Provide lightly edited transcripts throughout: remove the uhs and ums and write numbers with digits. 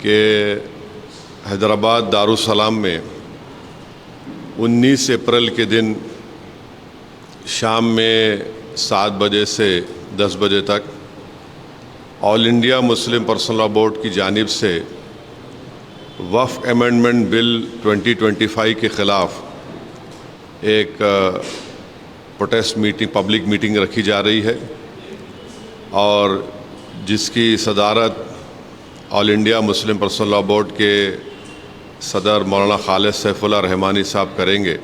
कि हैदराबाद दारुसलाम में 19 अप्रैल के दिन शाम में 7 बजे से 10 बजे तक all India Muslim personal law board की जानिब से वफ़ अमेंडमेंट बिल 2025 के ख़िलाफ़ एक प्रोटेस्ट मीटिंग, पब्लिक मीटिंग रखी जा रही है और जिसकी सदारत all India Muslim personal law board के सदर मौलाना खालिद सैफुल्लाह रहमानी साहब करेंगे।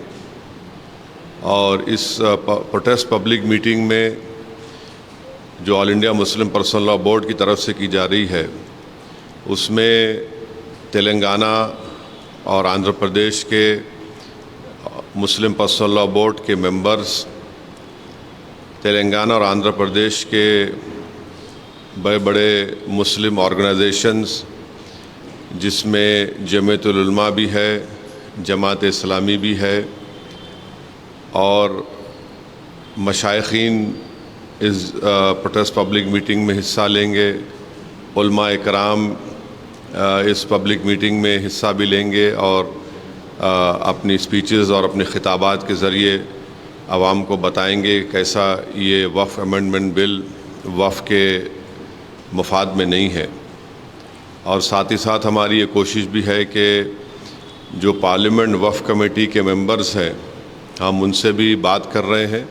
और इस प्रोटेस्ट पब्लिक मीटिंग में जो all India Muslim personal law board की तरफ से की जा रही है उसमें तेलंगाना और आंध्र प्रदेश के मुस्लिम पर्सनल लॉ बोर्ड के मेंबर्स, तेलंगाना और आंध्र प्रदेश के बड़े बड़े मुस्लिम ऑर्गेनाइजेशंस जिसमें जमीयतुल उलमा भी है, जमात इस्लामी भी है और मशाइखीन इस प्रोटेस्ट पब्लिक मीटिंग में हिस्सा लेंगे। उलमा इकराम इस पब्लिक मीटिंग में हिस्सा भी लेंगे और अपनी स्पीचेस और अपने खिताबात के ज़रिए आवाम को बताएंगे कैसा ये वफ़ अमेंडमेंट बिल वफ़ के मुफाद में नहीं है। और साथ ही साथ हमारी ये कोशिश भी है कि जो पार्लियामेंट वफ़ कमेटी के मेंबर्स हैं हम उनसे भी बात कर रहे हैं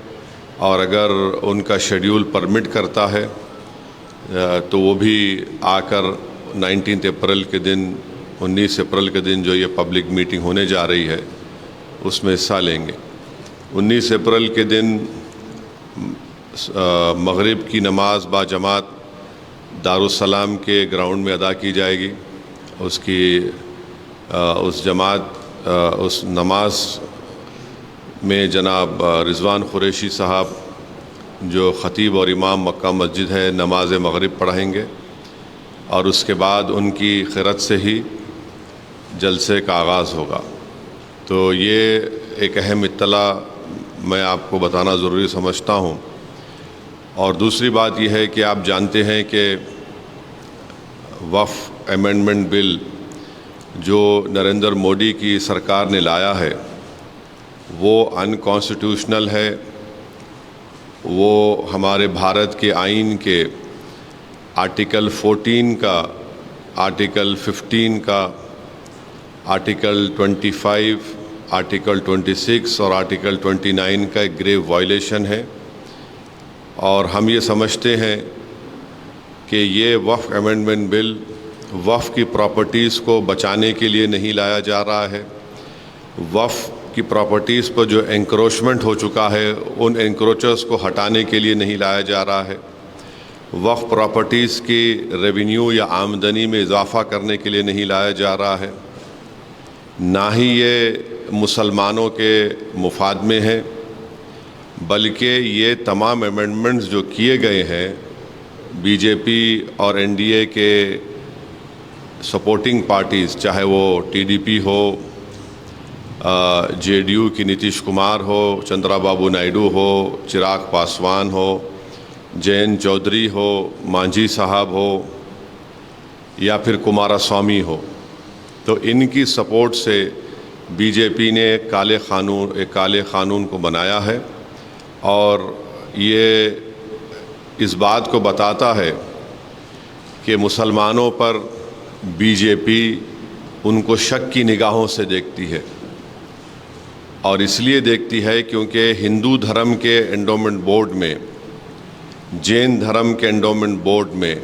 और अगर उनका शेड्यूल परमिट करता है तो वो भी आकर 19 अप्रैल के दिन 19 अप्रैल के दिन जो ये पब्लिक मीटिंग होने जा रही है उसमें हिस्सा लेंगे। 19 अप्रैल के दिन मगरिब की नमाज बाजमात दारुसलाम के ग्राउंड में अदा की जाएगी। उस नमाज में जनाब रिजवान कुरैशी साहब जो ख़तीब और इमाम मक्का मस्जिद है नमाज मगरिब पढ़ाएंगे और उसके बाद उनकी क़िरत से ही जलसे का आगाज़ होगा। तो ये एक अहम इत्तला मैं आपको बताना ज़रूरी समझता हूँ। और दूसरी बात यह है कि आप जानते हैं कि वफ़ अमेंडमेंट बिल जो नरेंद्र मोदी की सरकार ने लाया है वो अनकॉन्स्टिट्यूशनल है। वो हमारे भारत के आइन के आर्टिकल 14 का, आर्टिकल 15 का, आर्टिकल 25, आर्टिकल 26 और आर्टिकल 29 का एक ग्रेव वायलेशन है। और हम ये समझते हैं कि ये वफ़ अमेंडमेंट बिल वफ़ की प्रॉपर्टीज़ को बचाने के लिए नहीं लाया जा रहा है। वफ़ की प्रॉपर्टीज़ पर जो एंक्रोचमेंट हो चुका है उन एंक्रोचर्स को हटाने के लिए नहीं लाया जा रहा है। वफ़ प्रॉपर्टीज़ की रेवेन्यू या आमदनी में इजाफ़ा करने के लिए नहीं लाया जा रहा है। ना ही ये मुसलमानों के मुफाद में है, बल्कि ये तमाम अमेंडमेंट्स जो किए गए हैं बीजेपी और एनडीए के सपोर्टिंग पार्टीज़, चाहे वो टीडीपी हो, जेडीयू की नीतीश कुमार हो, चंद्राबाबू नायडू हो, चिराग पासवान हो, जयंत चौधरी हो, मांझी साहब हो या फिर कुमारस्वामी हो, तो इनकी सपोर्ट से बीजेपी ने एक काले क़ानून को बनाया है। और ये इस बात को बताता है कि मुसलमानों पर बीजेपी उनको शक की निगाहों से देखती है। और इसलिए देखती है क्योंकि हिंदू धर्म के एंडोमेंट बोर्ड में, जैन धर्म के एंडोमेंट बोर्ड में,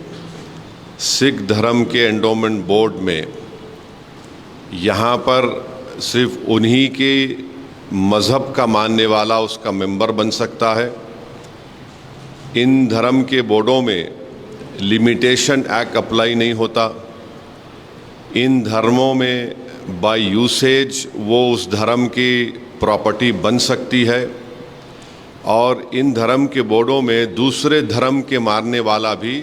सिख धर्म के एंडोमेंट बोर्ड में यहाँ पर सिर्फ उन्हीं के मज़हब का मानने वाला उसका मेंबर बन सकता है। इन धर्म के बोर्डों में लिमिटेशन एक्ट अप्लाई नहीं होता। इन धर्मों में बाय यूसेज वो उस धर्म की प्रॉपर्टी बन सकती है और इन धर्म के बोर्डों में दूसरे धर्म के मानने वाला भी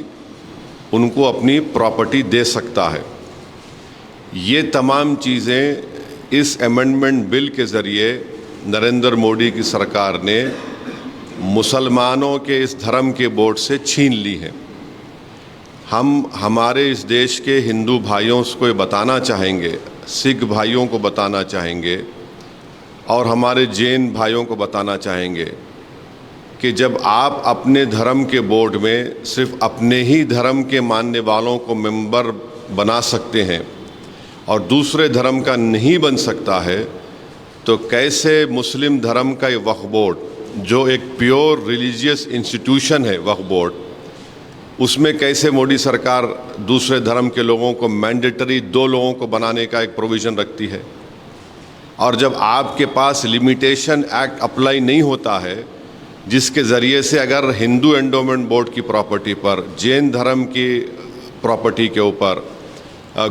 उनको अपनी प्रॉपर्टी दे सकता है। ये तमाम चीज़ें इस अमेंडमेंट बिल के ज़रिए नरेंद्र मोदी की सरकार ने मुसलमानों के इस धर्म के बोर्ड से छीन ली हैं। हम हमारे इस देश के हिंदू भाइयों को ये बताना चाहेंगे, सिख भाइयों को बताना चाहेंगे और हमारे जैन भाइयों को बताना चाहेंगे कि जब आप अपने धर्म के बोर्ड में सिर्फ अपने ही धर्म के मानने वालों को मेंबर बना सकते हैं और दूसरे धर्म का नहीं बन सकता है, तो कैसे मुस्लिम धर्म का ये वक्फ बोर्ड, जो एक प्योर रिलीजियस इंस्टीट्यूशन है वक्फ बोर्ड, उसमें कैसे मोदी सरकार दूसरे धर्म के लोगों को मैंडेटरी 2 लोगों को बनाने का एक प्रोविज़न रखती है। और जब आपके पास लिमिटेशन एक्ट अप्लाई नहीं होता है, जिसके ज़रिए से अगर हिंदू एंडोमेंट बोर्ड की प्रॉपर्टी पर, जैन धर्म की प्रॉपर्टी के ऊपर,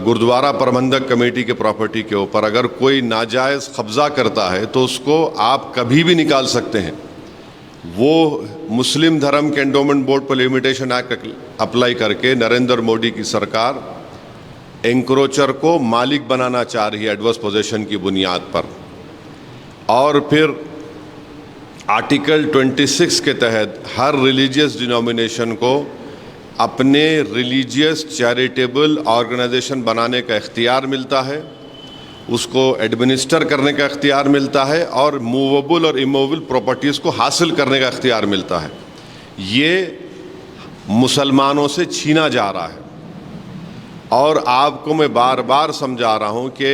गुरुद्वारा प्रबंधक कमेटी के प्रॉपर्टी के ऊपर अगर कोई नाजायज़ कब्ज़ा करता है तो उसको आप कभी भी निकाल सकते हैं। वो मुस्लिम धर्म के एंडोमेंट बोर्ड पर लिमिटेशन एक्ट अप्लाई करके नरेंद्र मोदी की सरकार एंक्रोचर को मालिक बनाना चाह रही है एडवर्स पोजेशन की बुनियाद पर। और फिर आर्टिकल 26 के तहत हर रिलीजियस डिनोमिनेशन को अपने रिलीजियस चैरिटेबल ऑर्गेनाइजेशन बनाने का इख्तियार मिलता है, उसको एडमिनिस्टर करने का इख्तियार मिलता है और मूवेबल और इमूवेबल प्रॉपर्टीज़ को हासिल करने का इख्तियार मिलता है। ये मुसलमानों से छीना जा रहा है। और आपको मैं बार बार समझा रहा हूँ कि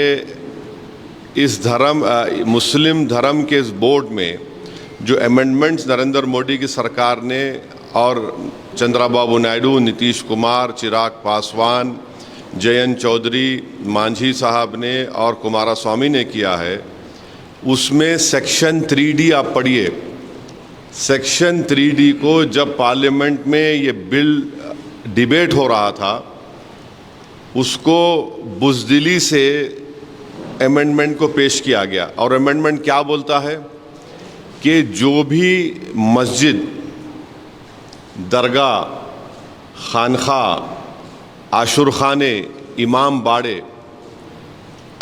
इस मुस्लिम धर्म के इस बोर्ड में जो अमेंडमेंट्स नरेंद्र मोदी की सरकार ने और चंद्रबाबू नायडू, नीतीश कुमार, चिराग पासवान, जयंत चौधरी, मांझी साहब ने और कुमारस्वामी ने किया है, उसमें सेक्शन 3D आप पढ़िए। सेक्शन 3D को जब पार्लियामेंट में ये बिल डिबेट हो रहा था, उसको बुज़दिली से अमेंडमेंट को पेश किया गया। और अमेंडमेंट क्या बोलता है कि जो भी मस्जिद, दरगाह, खानखा, आशुरखाने, इमाम बाड़े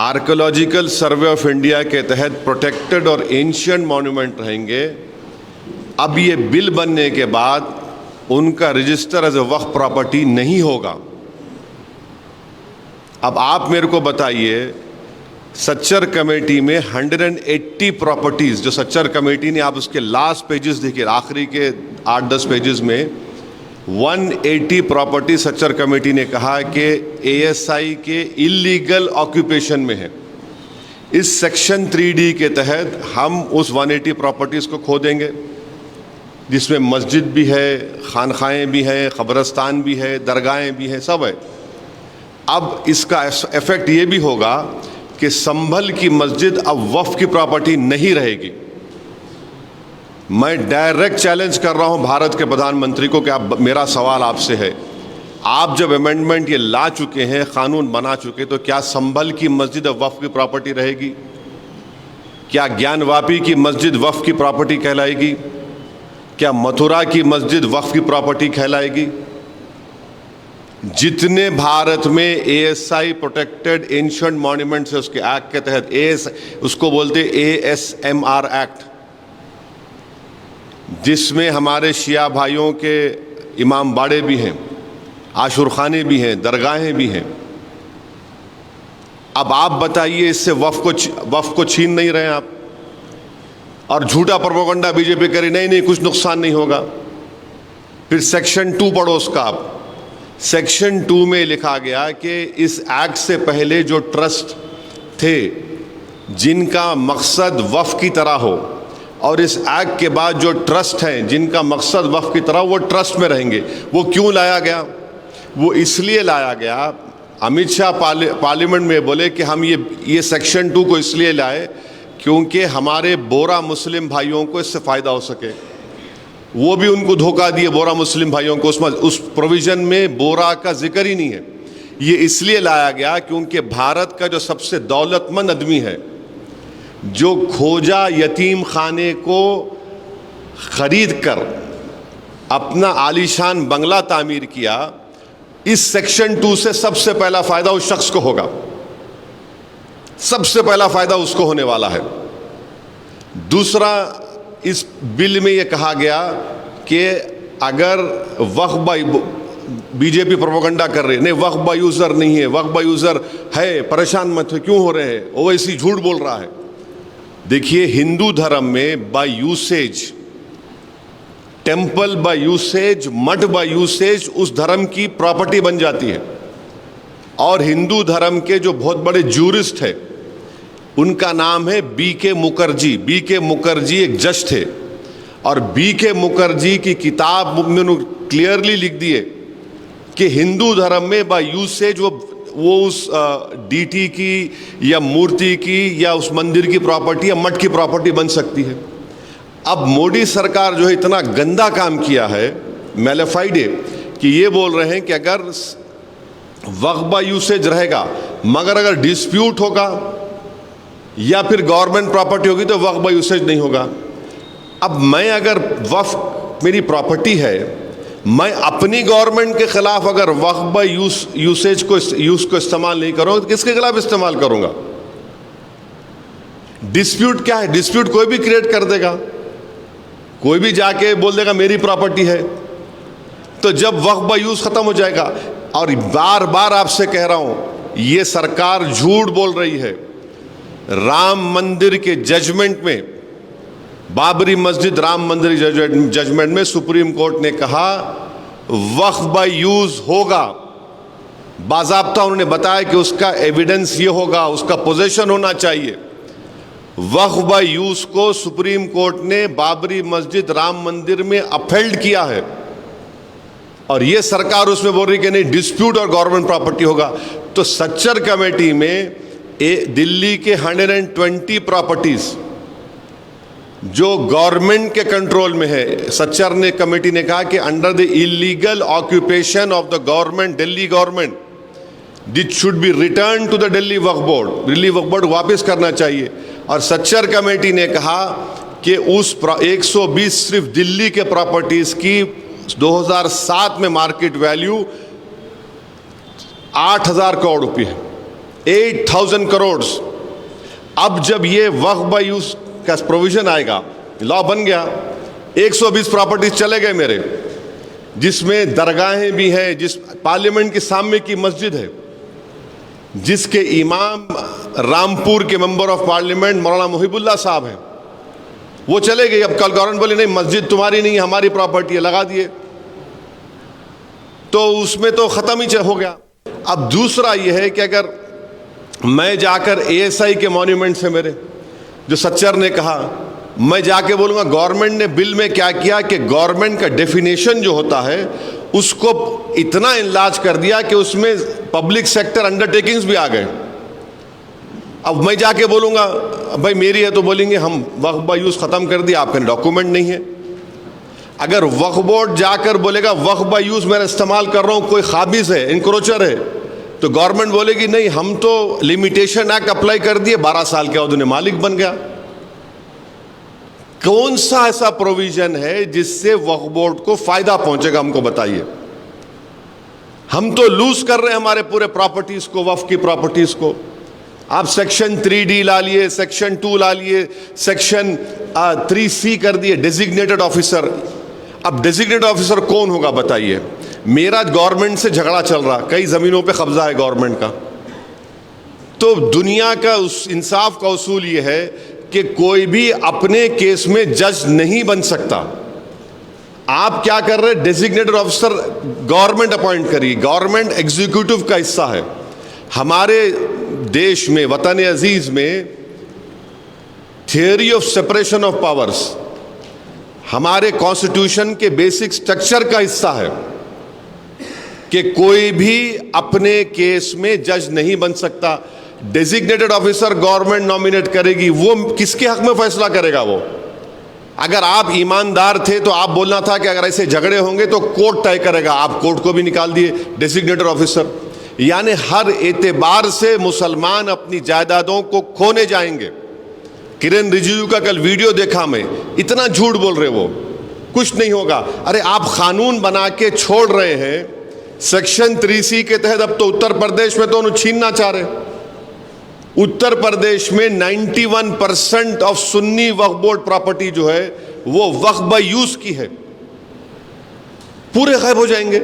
आर्कियोलॉजिकल सर्वे ऑफ इंडिया के तहत प्रोटेक्टेड और एंशिएंट मॉन्यूमेंट रहेंगे। अब ये बिल बनने के बाद उनका register as a waqf property नहीं होगा। अब आप मेरे को बताइए, सच्चर कमेटी में 180 प्रॉपर्टीज़ जो सच्चर कमेटी ने, आप उसके लास्ट पेजेस देखिए, आखिरी के 8-10 पेजेस में 180 प्रॉपर्टी सच्चर कमेटी ने कहा कि ASI के इलीगल ऑक्यूपेशन में है। इस सेक्शन 3D के तहत हम उस 180 प्रॉपर्टीज़ को खो देंगे, जिसमें मस्जिद भी है, खानखाएँ भी हैं, क़ब्रिस्तान भी है, दरगाहें भी हैं, सब है। अब इसका इफ़ेक्ट ये भी होगा कि संभल की मस्जिद अब वक्फ की प्रॉपर्टी नहीं रहेगी। मैं डायरेक्ट चैलेंज कर रहा हूं भारत के प्रधानमंत्री को कि आप, मेरा सवाल आपसे है, आप जब अमेंडमेंट ये ला चुके हैं, कानून बना चुके, तो क्या संभल की मस्जिद अब वक्फ की प्रॉपर्टी रहेगी? क्या ज्ञानवापी की मस्जिद वक्फ की प्रॉपर्टी कहलाएगी? क्या मथुरा की मस्जिद वक्फ की प्रॉपर्टी कहलाएगी? जितने भारत में ASI प्रोटेक्टेड एंशिएंट मॉन्यूमेंट्स है, उसके एक्ट के तहत उसको बोलते ASMR एक्ट, जिसमें हमारे शिया भाइयों के इमाम बाड़े भी हैं, आशुरखाने भी हैं, दरगाहें भी हैं। अब आप बताइए, इससे वक्फ को छीन नहीं रहे आप? और झूठा प्रोपेगेंडा बीजेपी करे, नहीं कुछ नुकसान नहीं होगा। फिर सेक्शन 2 पढ़ो उसका आप। सेक्शन 2 में लिखा गया कि इस एक्ट से पहले जो ट्रस्ट थे जिनका मकसद वक्फ की तरह हो, और इस एक्ट के बाद जो ट्रस्ट हैं जिनका मकसद वक्फ की तरह, वो ट्रस्ट में रहेंगे। वो क्यों लाया गया? वो इसलिए लाया गया, अमित शाह पार्लियामेंट में बोले कि हम ये सेक्शन 2 को इसलिए लाए क्योंकि हमारे बोरा मुस्लिम भाइयों को इससे फ़ायदा हो सके। वो भी उनको धोखा दिए बोरा मुस्लिम भाइयों को, उस प्रोविज़न में बोरा का जिक्र ही नहीं है। ये इसलिए लाया गया क्योंकि भारत का जो सबसे दौलतमंद आदमी है, जो खोजा यतीम खाने को ख़रीद कर अपना आलीशान बंगला तामीर किया, इस सेक्शन 2 से सबसे पहला फ़ायदा उस शख्स को होगा, सबसे पहला फ़ायदा उसको होने वाला है। दूसरा, इस बिल में ये कहा गया कि अगर बीजेपी प्रोपेगेंडा कर रही है, नहीं वक्फ बाय यूजर नहीं है, वक्फ बाय यूजर है, परेशान मत हो, क्यों हो रहे हैं, ओवैसी झूठ बोल रहा है। देखिए, हिंदू धर्म में by usage, temple by usage, मठ बाय यूसेज उस धर्म की प्रॉपर्टी बन जाती है। और हिंदू धर्म के जो बहुत बड़े जूरिस्ट है, उनका नाम है B.K. मुखर्जी। B.K. मुखर्जी एक जज थे, और B.K. मुखर्जी की किताब में उन्होंने क्लियरली लिख दिए कि हिंदू धर्म में बाय यूसेज वो उस डीटी की या मूर्ति की या उस मंदिर की प्रॉपर्टी या मठ की प्रॉपर्टी बन सकती है। अब मोदी सरकार जो है इतना गंदा काम किया है, मैलिफाइड है, कि ये बोल रहे हैं कि अगर वक्फ बाय यूसेज रहेगा, मगर अगर डिस्प्यूट होगा या फिर गवर्नमेंट प्रॉपर्टी होगी तो वक्फ बाय यूसेज नहीं होगा। अब मैं अगर वक्फ मेरी प्रॉपर्टी है, मैं अपनी गवर्नमेंट के खिलाफ अगर वक्फ बाय यूसेज को इस्तेमाल नहीं करूंगा तो किसके खिलाफ इस्तेमाल करूंगा? डिस्प्यूट क्या है? डिस्प्यूट कोई भी क्रिएट कर देगा, कोई भी जाके बोल देगा मेरी प्रॉपर्टी है, तो जब वक्फ बाय यूज खत्म हो जाएगा। और बार बार आपसे कह रहा हूं, ये सरकार झूठ बोल रही है। राम मंदिर के जजमेंट में, बाबरी मस्जिद राम मंदिर जजमेंट में सुप्रीम कोर्ट ने कहा वक्फ बाय यूज होगा, बाज़ाब्ता उन्होंने बताया कि उसका एविडेंस ये होगा, उसका पोजेशन होना चाहिए। वक्फ बाय यूज को सुप्रीम कोर्ट ने बाबरी मस्जिद राम मंदिर में अपहेल्ड किया है, और ये सरकार उसमें बोल रही कि नहीं डिस्प्यूट और गवर्नमेंट प्रॉपर्टी होगा। तो सच्चर कमेटी में दिल्ली के 120 प्रॉपर्टीज जो गवर्नमेंट के कंट्रोल में है, सच्चर ने कमेटी ने कहा कि under the illegal occupation of the government, Delhi government, this should be return to the Delhi Waqf board, Delhi Waqf board वापस करना चाहिए। और सच्चर कमेटी ने कहा कि उस 120 सिर्फ दिल्ली के प्रॉपर्टीज की 2007 में मार्केट वैल्यू 8,000 करोड़ रुपये है, 8,000 करोड़। अब जब ये वक्फ बाय यूज का प्रोविजन आएगा, लॉ बन गया, 120 प्रॉपर्टीज चले गए मेरे, जिसमें दरगाहें भी हैं, जिस पार्लियामेंट के सामने की मस्जिद है, जिसके इमाम रामपुर के मेंबर ऑफ पार्लियामेंट मौलाना मुहिबुल्लाह साहब हैं, वो चले गए। अब कल गवर्नमेंट बोले नहीं मस्जिद तुम्हारी नहीं, हमारी प्रॉपर्टी है, लगा दिए, तो उसमें तो खत्म ही हो गया। अब दूसरा यह है कि अगर मैं जाकर ASI के मॉन्यूमेंट से, मेरे जो सच्चर ने कहा, मैं जाके बोलूंगा गवर्नमेंट ने बिल में क्या किया कि गवर्नमेंट का डेफिनेशन जो होता है उसको इतना इनलार्ज कर दिया कि उसमें पब्लिक सेक्टर अंडरटेकिंग्स भी आ गए। अब मैं जाके बोलूंगा भाई मेरी है, तो बोलेंगे हम वक्फ बाय यूज खत्म कर दिया, आपके डॉक्यूमेंट नहीं है। अगर वक्फ बोर्ड जाकर बोलेगा वक्फ बाय यूज मैं इस्तेमाल कर रहा हूं, कोई खाबिज है, इंक्रोचर है, तो गवर्नमेंट बोलेगी नहीं हम तो लिमिटेशन एक्ट अप्लाई कर दिए, 12 साल के बाद उन्हें मालिक बन गया। कौन सा ऐसा प्रोविजन है जिससे वक्फ बोर्ड को फायदा पहुंचेगा, हमको बताइए। हम तो लूज कर रहे हैं हमारे पूरे प्रॉपर्टीज को, वक्फ की प्रॉपर्टीज को। आप सेक्शन 3D ला लिए, सेक्शन 2 ला लिए, सेक्शन 3C कर दिए, डेजिग्नेटेड ऑफिसर। अब डेजिग्नेटेड ऑफिसर कौन होगा बताइए? मेरा गवर्नमेंट से झगड़ा चल रहा, कई जमीनों पे कब्जा है गवर्नमेंट का, तो दुनिया का उस इंसाफ का उसूल ये है कि कोई भी अपने केस में जज नहीं बन सकता। आप क्या कर रहे हैं? डेजिग्नेटेड ऑफिसर गवर्नमेंट अपॉइंट करिए, गवर्नमेंट एग्जीक्यूटिव का हिस्सा है। हमारे देश में, वतन अजीज में, theory of separation of powers हमारे कॉन्स्टिट्यूशन के बेसिक स्ट्रक्चर का हिस्सा है कि कोई भी अपने केस में जज नहीं बन सकता। डेजिग्नेटेड ऑफिसर गवर्नमेंट नॉमिनेट करेगी, वो किसके हक में फैसला करेगा? वो अगर आप ईमानदार थे तो आप बोलना था कि अगर ऐसे झगड़े होंगे तो कोर्ट तय करेगा, आप कोर्ट को भी निकाल दिए डेजिग्नेटेड ऑफिसर। यानी हर एतबार से मुसलमान अपनी जायदादों को खोने जाएंगे। किरण रिजिजू का कल वीडियो देखा मैं, इतना झूठ बोल रहे वो, कुछ नहीं होगा। अरे आप कानून बना के छोड़ रहे हैं सेक्शन 3C के तहत। अब तो उत्तर प्रदेश में तो उन्हें छीनना चाह रहे। उत्तर प्रदेश में 91% of Sunni Waqf board property जो है वो वक्फ बाय यूज की है, पूरे गायब हो जाएंगे।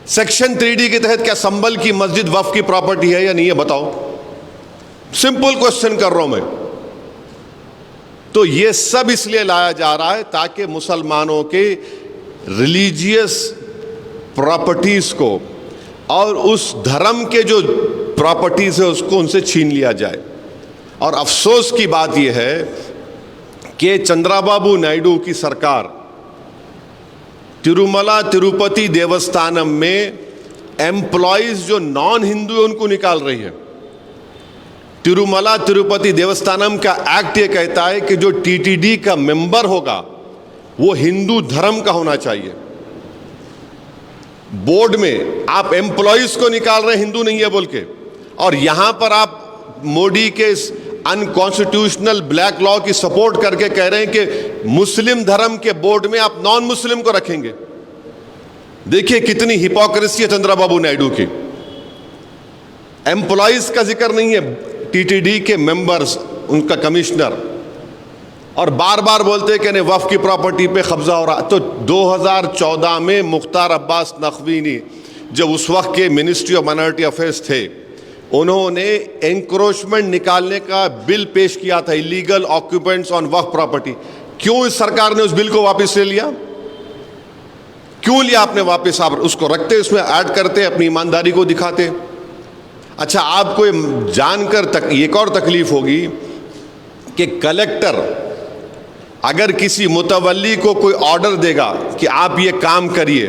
सेक्शन 3D के तहत क्या संभल की मस्जिद वक्फ की प्रॉपर्टी है या नहीं है, बताओ। सिंपल क्वेश्चन कर रहा हूं मैं। तो ये सब इसलिए लाया जा रहा है ताकि मुसलमानों के रिलीजियस प्रॉपर्टीज को और उस धर्म के जो प्रॉपर्टीज है उसको उनसे छीन लिया जाए। और अफसोस की बात यह है कि चंद्राबाबू नायडू की सरकार तिरुमला तिरुपति देवस्थानम में एम्प्लॉयज जो नॉन हिंदू है उनको निकाल रही है। तिरुमला तिरुपति देवस्थानम का एक्ट ये कहता है कि जो टीटीडी का मेंबर होगा वो हिंदू धर्म का होना चाहिए। बोर्ड में आप एम्प्लॉयज को निकाल रहे हैं हिंदू नहीं है बोल के, और यहां पर आप मोदी के अनकॉन्स्टिट्यूशनल ब्लैक लॉ की सपोर्ट करके कह रहे हैं कि मुस्लिम धर्म के बोर्ड में आप नॉन मुस्लिम को रखेंगे। देखिए कितनी हिपोक्रेसी है चंद्रबाबू नायडू की। एम्प्लॉयज का जिक्र नहीं है, टीटीडी के मेंबर्स, उनका कमिश्नर, और बार बार बोलते हैं कि नहीं वक्फ की प्रॉपर्टी पे कब्जा हो रहा। तो 2014 में मुख्तार अब्बास नकवी ने, जब उस वक्त के मिनिस्ट्री ऑफ माइनॉरिटी अफेयर्स थे, उन्होंने एंक्रोचमेंट निकालने का बिल पेश किया था, illegal occupants on Waqf property. क्यों इस सरकार ने उस बिल को वापस ले लिया? क्यों लिया आपने वापस? आप उसको रखते, उसमें ऐड करते, अपनी ईमानदारी को दिखाते। अच्छा, आपको जानकर एक और तकलीफ होगी कि कलेक्टर अगर किसी मुतवल्ली को कोई ऑर्डर देगा कि आप ये काम करिए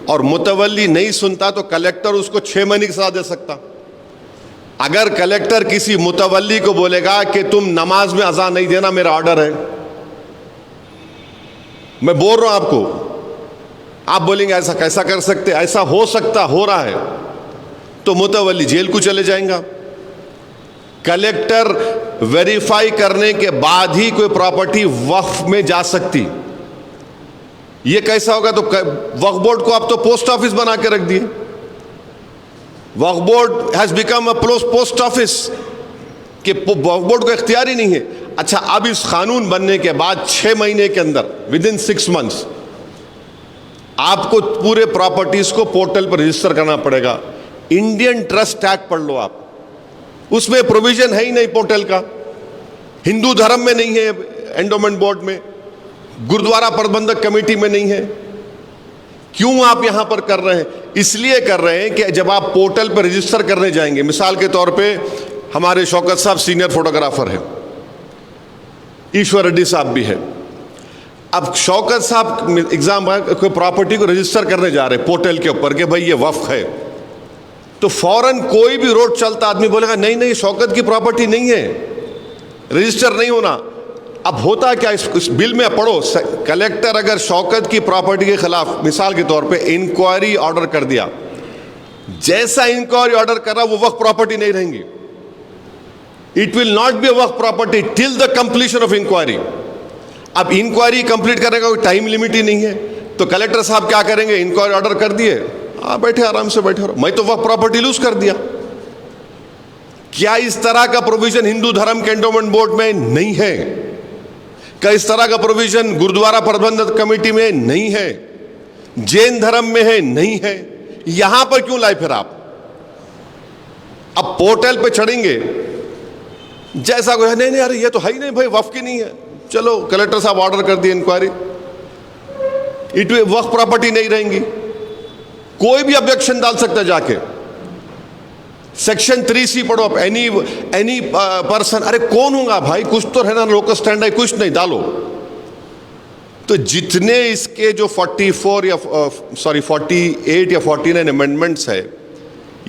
और मुतवल्ली नहीं सुनता तो कलेक्टर उसको 6 महीने की सजा दे सकता। अगर कलेक्टर किसी मुतवल्ली को बोलेगा कि तुम नमाज में अज़ान नहीं देना, मेरा ऑर्डर है, मैं बोल रहा हूं आपको, आप बोलेंगे ऐसा कैसा कर सकते, ऐसा हो सकता, हो रहा है, तो मुतवल्ली जेल को चले जाएगा। कलेक्टर वेरीफाई करने के बाद ही कोई प्रॉपर्टी वक्फ में जा सकती। ये कैसा होगा? तो वक्फ बोर्ड को आप तो पोस्ट ऑफिस बना के रख दिए। Waqf board has become a post office कि वक्फ बोर्ड को इख्तियार ही नहीं है। अच्छा, अब इस कानून बनने के बाद 6 महीने के अंदर, विद इन 6 मंथ्स, आपको पूरे प्रॉपर्टीज को पोर्टल पर रजिस्टर करना पड़ेगा। इंडियन ट्रस्ट एक्ट पढ़ लो आप, उसमें प्रोविजन है ही नहीं पोर्टल का। हिंदू धर्म में नहीं है, एंडोमेंट बोर्ड में, गुरुद्वारा प्रबंधक कमेटी में नहीं है। क्यों आप यहां पर कर रहे हैं? इसलिए कर रहे हैं कि जब आप पोर्टल पर रजिस्टर करने जाएंगे, मिसाल के तौर पे हमारे शौकत साहब सीनियर फोटोग्राफर हैं, ईश्वर रेड्डी साहब भी है। अब शौकत साहब एग्जाम कोई प्रॉपर्टी को रजिस्टर करने जा रहे हैं पोर्टल के ऊपर कि भाई ये वक्फ है, तो फौरन कोई भी रोड चलता आदमी बोलेगा नहीं नहीं शौकत की प्रॉपर्टी नहीं है, रजिस्टर नहीं होना। अब होता क्या, इस बिल में पढ़ो, कलेक्टर अगर शौकत की प्रॉपर्टी के खिलाफ मिसाल के तौर पे इंक्वायरी ऑर्डर कर दिया, जैसा इंक्वायरी ऑर्डर कर रहा वो वक्फ प्रॉपर्टी नहीं रहेंगी। It will not be a Waqf property till the completion of inquiry. अब इंक्वायरी कंप्लीट करने का कोई टाइम लिमिट ही नहीं है, तो कलेक्टर साहब क्या करेंगे? इंक्वायरी ऑर्डर कर दिए, बैठे आराम से बैठे रहो, मैं तो वक्फ प्रॉपर्टी लूज कर दिया। क्या इस तरह का प्रोविजन हिंदू धर्म के एंडोमेंट बोर्ड में नहीं है? क्या इस तरह का प्रोविजन गुरुद्वारा प्रबंधक कमेटी में नहीं है? जैन धर्म में है? नहीं है। यहां पर क्यों लाए फिर आप? अब पोर्टल पे चढ़ेंगे, जैसा कोई नहीं नहीं अरे ये तो है ही नहीं भाई, वक्फ की नहीं है, चलो कलेक्टर साहब ऑर्डर कर दिए इंक्वायरी, इट वक्फ प्रॉपर्टी नहीं रहेंगी। कोई भी ऑब्जेक्शन डाल सकता है जाके। सेक्शन 3C पढ़ो आप, एनी पर्सन, अरे कौन होगा भाई, कुछ तो है ना, लोकल स्टैंड है, कुछ नहीं, डालो। तो जितने इसके जो 48 या 49 अमेंडमेंट्स है,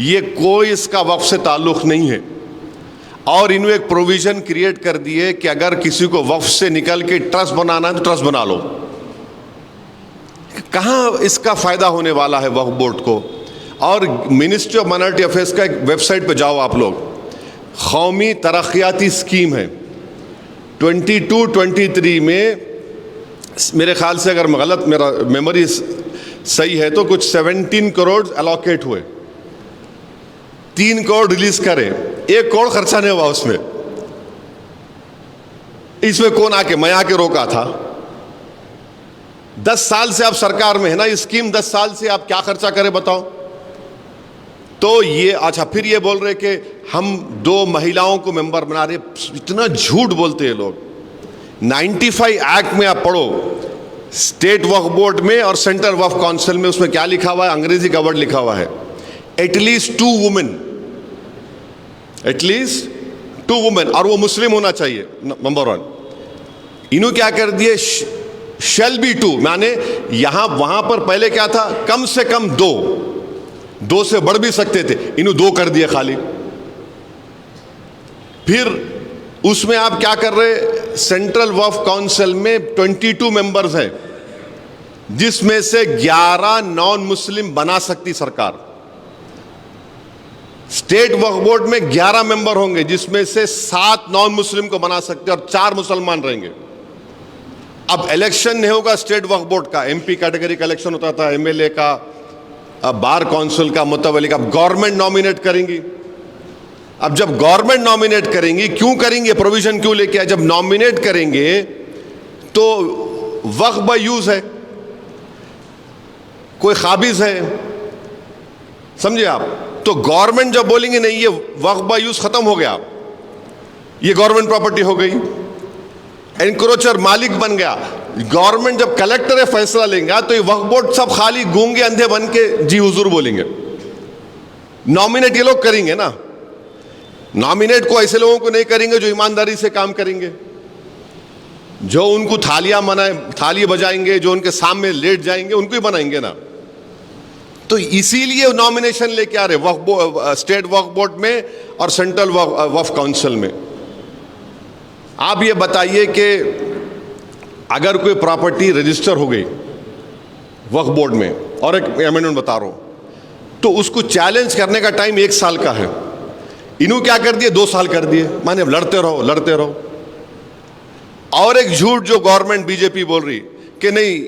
ये कोई इसका वक्फ से ताल्लुक नहीं है। और इन्होंने एक प्रोविजन क्रिएट कर दिए कि अगर किसी को वक्फ से निकल के ट्रस्ट बनाना है तो ट्रस्ट बना लो। कहाँ इसका फायदा होने वाला है वक्फ बोर्ड को? और मिनिस्ट्री ऑफ माइनॉरिटी अफेयर्स का एक वेबसाइट पे जाओ आप लोग, कौमी तरक्याती स्कीम है 22-23 में, मेरे ख्याल से अगर गलत मेरा मेमोरी सही है तो कुछ 17 करोड़ अलॉकेट हुए, 3 करोड़ रिलीज करें, 1 करोड़ खर्चा नहीं हुआ उसमें। इसमें कौन आके, मैं आके रोका था। 10 साल से आप सरकार में है ना, ये स्कीम 10 साल से आप क्या खर्चा करें बताओ? तो ये अच्छा, फिर ये बोल रहे कि हम 2 महिलाओं को मेंबर बना रहे। इतना झूठ बोलते हैं लोग। 95 एक्ट में आप पढ़ो, स्टेट वक्फ बोर्ड में और सेंट्रल वक्फ काउंसिल में, उसमें क्या लिखा हुआ है, अंग्रेजी का वर्ड लिखा हुआ है, एटलीस्ट 2 वुमेन, एटलीस्ट 2 वुमेन, और वो मुस्लिम होना चाहिए, नंबर 1। इन्हों क्या कर दिए, शैल बी 2, माने यहां वहां पर पहले क्या था, कम से कम 2 से बढ़ भी सकते थे, इन्हों 2 कर दिए खाली। फिर उसमें आप क्या कर रहे, सेंट्रल वक्फ काउंसिल में 22 मेंबर्स हैं, जिसमें से 11 नॉन मुस्लिम बना सकती सरकार। स्टेट वक्फ बोर्ड में 11 मेंबर होंगे, जिसमें से 7 नॉन मुस्लिम को बना सकते और 4 मुसलमान रहेंगे। अब इलेक्शन नहीं होगा स्टेट वक्फ बोर्ड का, एमपी कैटेगरी का इलेक्शन होता था, एमएलए का, बार काउंसिल का, मुतवल्ली का, गवर्नमेंट नॉमिनेट करेंगी। अब जब गवर्नमेंट नॉमिनेट करेंगी, क्यों करेंगे, प्रोविजन क्यों लेके आए, जब नॉमिनेट करेंगे तो वक्फ बाय यूज है, कोई काबिज है, समझे आप। तो गवर्नमेंट जब बोलेंगे नहीं ये वक्फ बाय यूज खत्म हो गया, ये गवर्नमेंट प्रॉपर्टी हो गई, एनक्रोचर मालिक बन गया, गवर्नमेंट जब कलेक्टर है फैसला लेंगे तो ये वक्फ बोर्ड सब खाली गूंगे अंधे बन के जी हुजूर बोलेंगे। नॉमिनेट ये लोग करेंगे ना, नॉमिनेट को ऐसे लोगों को नहीं करेंगे जो ईमानदारी से काम करेंगे, जो उनको थाली बजाएंगे, जो उनके सामने लेट जाएंगे, उनको ही बनाएंगे ना। तो इसीलिए नॉमिनेशन लेके आ रहे स्टेट वक्फ बोर्ड में और सेंट्रल वक्फ काउंसिल में। आप ये बताइए कि अगर कोई प्रॉपर्टी रजिस्टर हो गई वक्फ बोर्ड में, और एक अमेंडमेंट बता रहा हूं, तो उसको चैलेंज करने का टाइम 1 साल का है, इन्हों क्या कर दिए 2 साल कर दिए, माने लड़ते रहो। और एक झूठ जो गवर्नमेंट बीजेपी बोल रही कि नहीं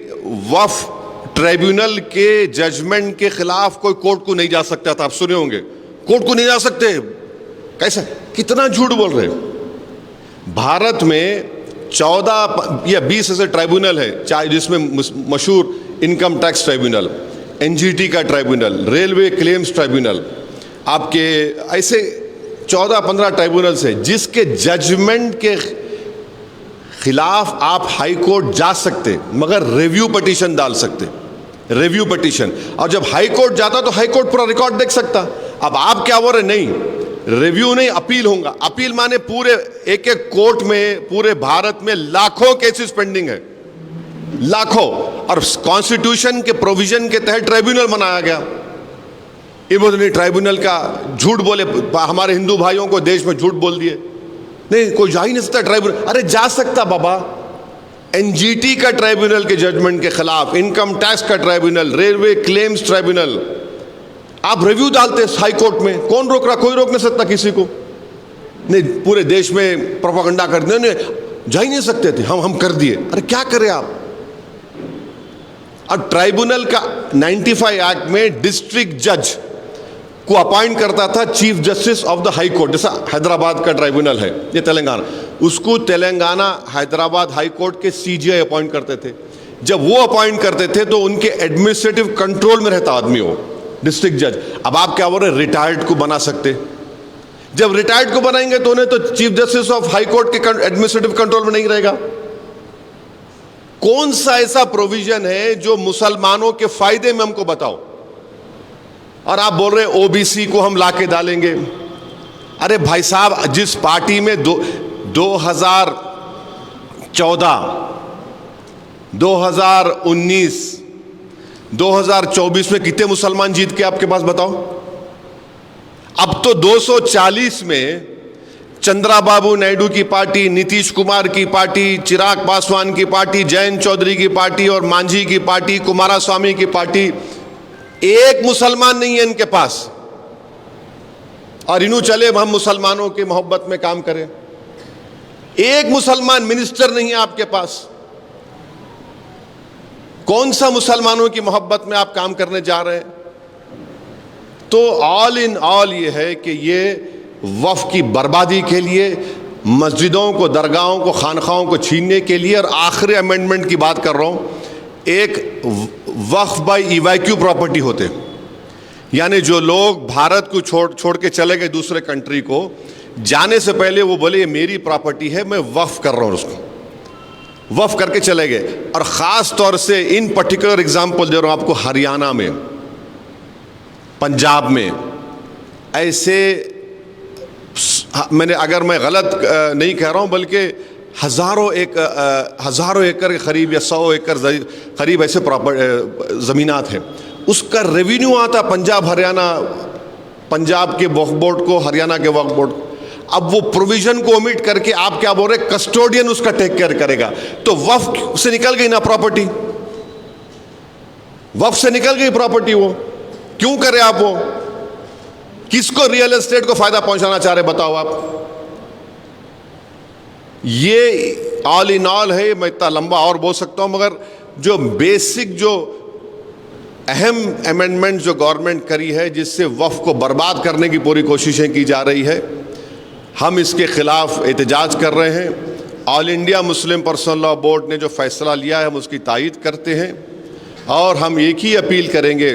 वक्फ ट्राइब्यूनल के जजमेंट के खिलाफ कोई कोर्ट को नहीं जा सकता था, आप सुने होंगे, कोर्ट को नहीं जा सकते, कैसे, कितना झूठ बोल रहे। भारत में 14 या 20 ऐसे ट्राइब्यूनल है, चाहे जिसमें मशहूर इनकम टैक्स ट्राइब्यूनल, एनजीटी का ट्राइब्यूनल, रेलवे क्लेम्स ट्राइब्यूनल, आपके ऐसे 14-15 ट्राइब्यूनल्स है, जिसके जजमेंट के खिलाफ आप हाई कोर्ट जा सकते, मगर रिव्यू पिटीशन डाल सकते, रिव्यू पिटीशन। और जब हाई कोर्ट जाता तो हाई कोर्ट पूरा रिकॉर्ड देख सकता। अब आप क्या बोल रहे, नहीं रिव्यू नहीं, अपील होगा। अपील माने पूरे एक कोर्ट में पूरे भारत में लाखों केसेस पेंडिंग है, लाखों, और कॉन्स्टिट्यूशन के प्रोविजन के तहत ट्राइब्यूनल बनाया गया। ये ट्राइब्यूनल का झूठ बोले, हमारे हिंदू भाइयों को देश में झूठ बोल दिए, नहीं कोई जा ही नहीं सकता ट्राइब्यूनल। अरे जा सकता बाबा, एनजीटी का ट्राइब्यूनल के जजमेंट के खिलाफ, इनकम टैक्स का ट्राइब्यूनल, रेलवे क्लेम्स ट्राइब्यूनल, आप रिव्यू डालते हाई कोर्ट में, कौन रोक रहा, कोई रोक नहीं सकता किसी को। नहीं पूरे देश में प्रोपेगेंडा कर दिया, जा ही नहीं सकते थे, हम कर दिए। अरे क्या करें आप। और ट्राइब्यूनल का 95 एक्ट में डिस्ट्रिक्ट जज को अपॉइंट करता था chief justice of the high court, जैसा हैदराबाद का ट्राइब्यूनल है, ये तेलंगाना, उसको तेलंगाना हैदराबाद हाई कोर्ट के सीजीआई अपॉइंट करते थे। जब वो अपॉइंट करते थे तो उनके एडमिनिस्ट्रेटिव कंट्रोल में रहता आदमी हो, डिस्ट्रिक्ट जज। अब आप क्या बोल रहे, रिटायर्ड को बना सकते, जब रिटायर्ड को बनाएंगे तो उन्हें तो chief justice of high court के एडमिनिस्ट्रेटिव कंट्रोल में नहीं रहेगा। कौन सा ऐसा प्रोविजन है जो मुसलमानों के फायदे में, हमको बताओ। और आप बोल रहे ओबीसी को हम लाके डालेंगे। अरे भाई साहब, जिस पार्टी में 2014, 2019, 2024 में कितने मुसलमान जीत के आपके पास बताओ। अब तो 240 में चंद्राबाबू नायडू की पार्टी, नीतीश कुमार की पार्टी, चिराग पासवान की पार्टी, जयंत चौधरी की पार्टी और मांझी की पार्टी, कुमारस्वामी की पार्टी, एक मुसलमान नहीं है इनके पास। और इन्हों चले हम मुसलमानों की मोहब्बत में काम करें, एक मुसलमान मिनिस्टर नहीं है आपके पास। कौन सा मुसलमानों की मोहब्बत में आप काम करने जा रहे हैं। तो ऑल इन ऑल ये है कि ये वक्फ की बर्बादी के लिए, मस्जिदों को, दरगाहों को, खानखाओं को छीनने के लिए। और आखिरी अमेंडमेंट की बात कर रहा हूं, एक वक्फ बाय इवैक्यू प्रॉपर्टी होते, यानी जो लोग भारत को छोड़ के चले गए दूसरे कंट्री को, जाने से पहले वो बोले ये मेरी प्रॉपर्टी है, मैं वक्फ कर रहा हूं उसको, वक्फ करके चले गए। और ख़ास तौर से इन पर्टिकुलर एग्जाम्पल दे रहा हूं आपको, हरियाणा में, पंजाब में ऐसे, मैंने, अगर मैं गलत नहीं कह रहा हूं, बल्कि हज़ारों एकड़ के करीब या 100 एकड़ करीब ऐसे ज़मीनात हैं, उसका रेवेन्यू आता पंजाब हरियाणा, पंजाब के वक्फ बोर्ड को, हरियाणा के वक्फ बोर्ड को। अब वो प्रोविजन को ओमिट करके आप क्या बोल रहे, कस्टोडियन उसका टेक केयर करेगा, तो वक्फ से निकल गई ना प्रॉपर्टी, वक्फ से निकल गई प्रॉपर्टी। वो क्यों करे आप? वो किसको रियल एस्टेट को फायदा पहुंचाना चाह रहे बताओ आप? ये ऑल इन ऑल है। मैं इतना लंबा और बोल सकता हूं, मगर जो बेसिक, जो अहम अमेंडमेंट जो गवर्नमेंट करी है, जिससे वक्फ को बर्बाद करने की पूरी कोशिशें की जा रही है, हम इसके खिलाफ एहतजाज कर रहे हैं। All India Muslim personal law board ने जो फैसला लिया है हम उसकी तायीद करते हैं, और हम एक ही अपील करेंगे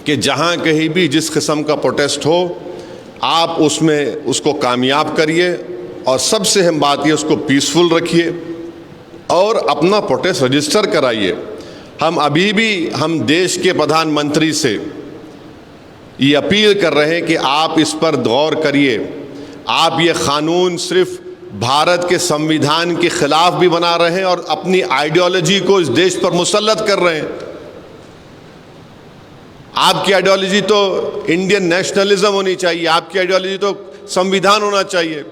कि जहां कहीं भी जिस किस्म का प्रोटेस्ट हो, आप उसमें उसको कामयाब करिए, और सबसे अहम बात ये, उसको पीसफुल रखिए और अपना प्रोटेस्ट रजिस्टर कराइए। हम अभी भी हम देश के प्रधानमंत्री से ये अपील कर रहे हैं कि आप इस पर गौर करिए। आप ये कानून सिर्फ भारत के संविधान के खिलाफ भी बना रहे हैं और अपनी आइडियोलॉजी को इस देश पर मुसल्लत कर रहे हैं। आपकी आइडियोलॉजी तो इंडियन नेशनलिज्म होनी चाहिए, आपकी आइडियोलॉजी तो संविधान होना चाहिए।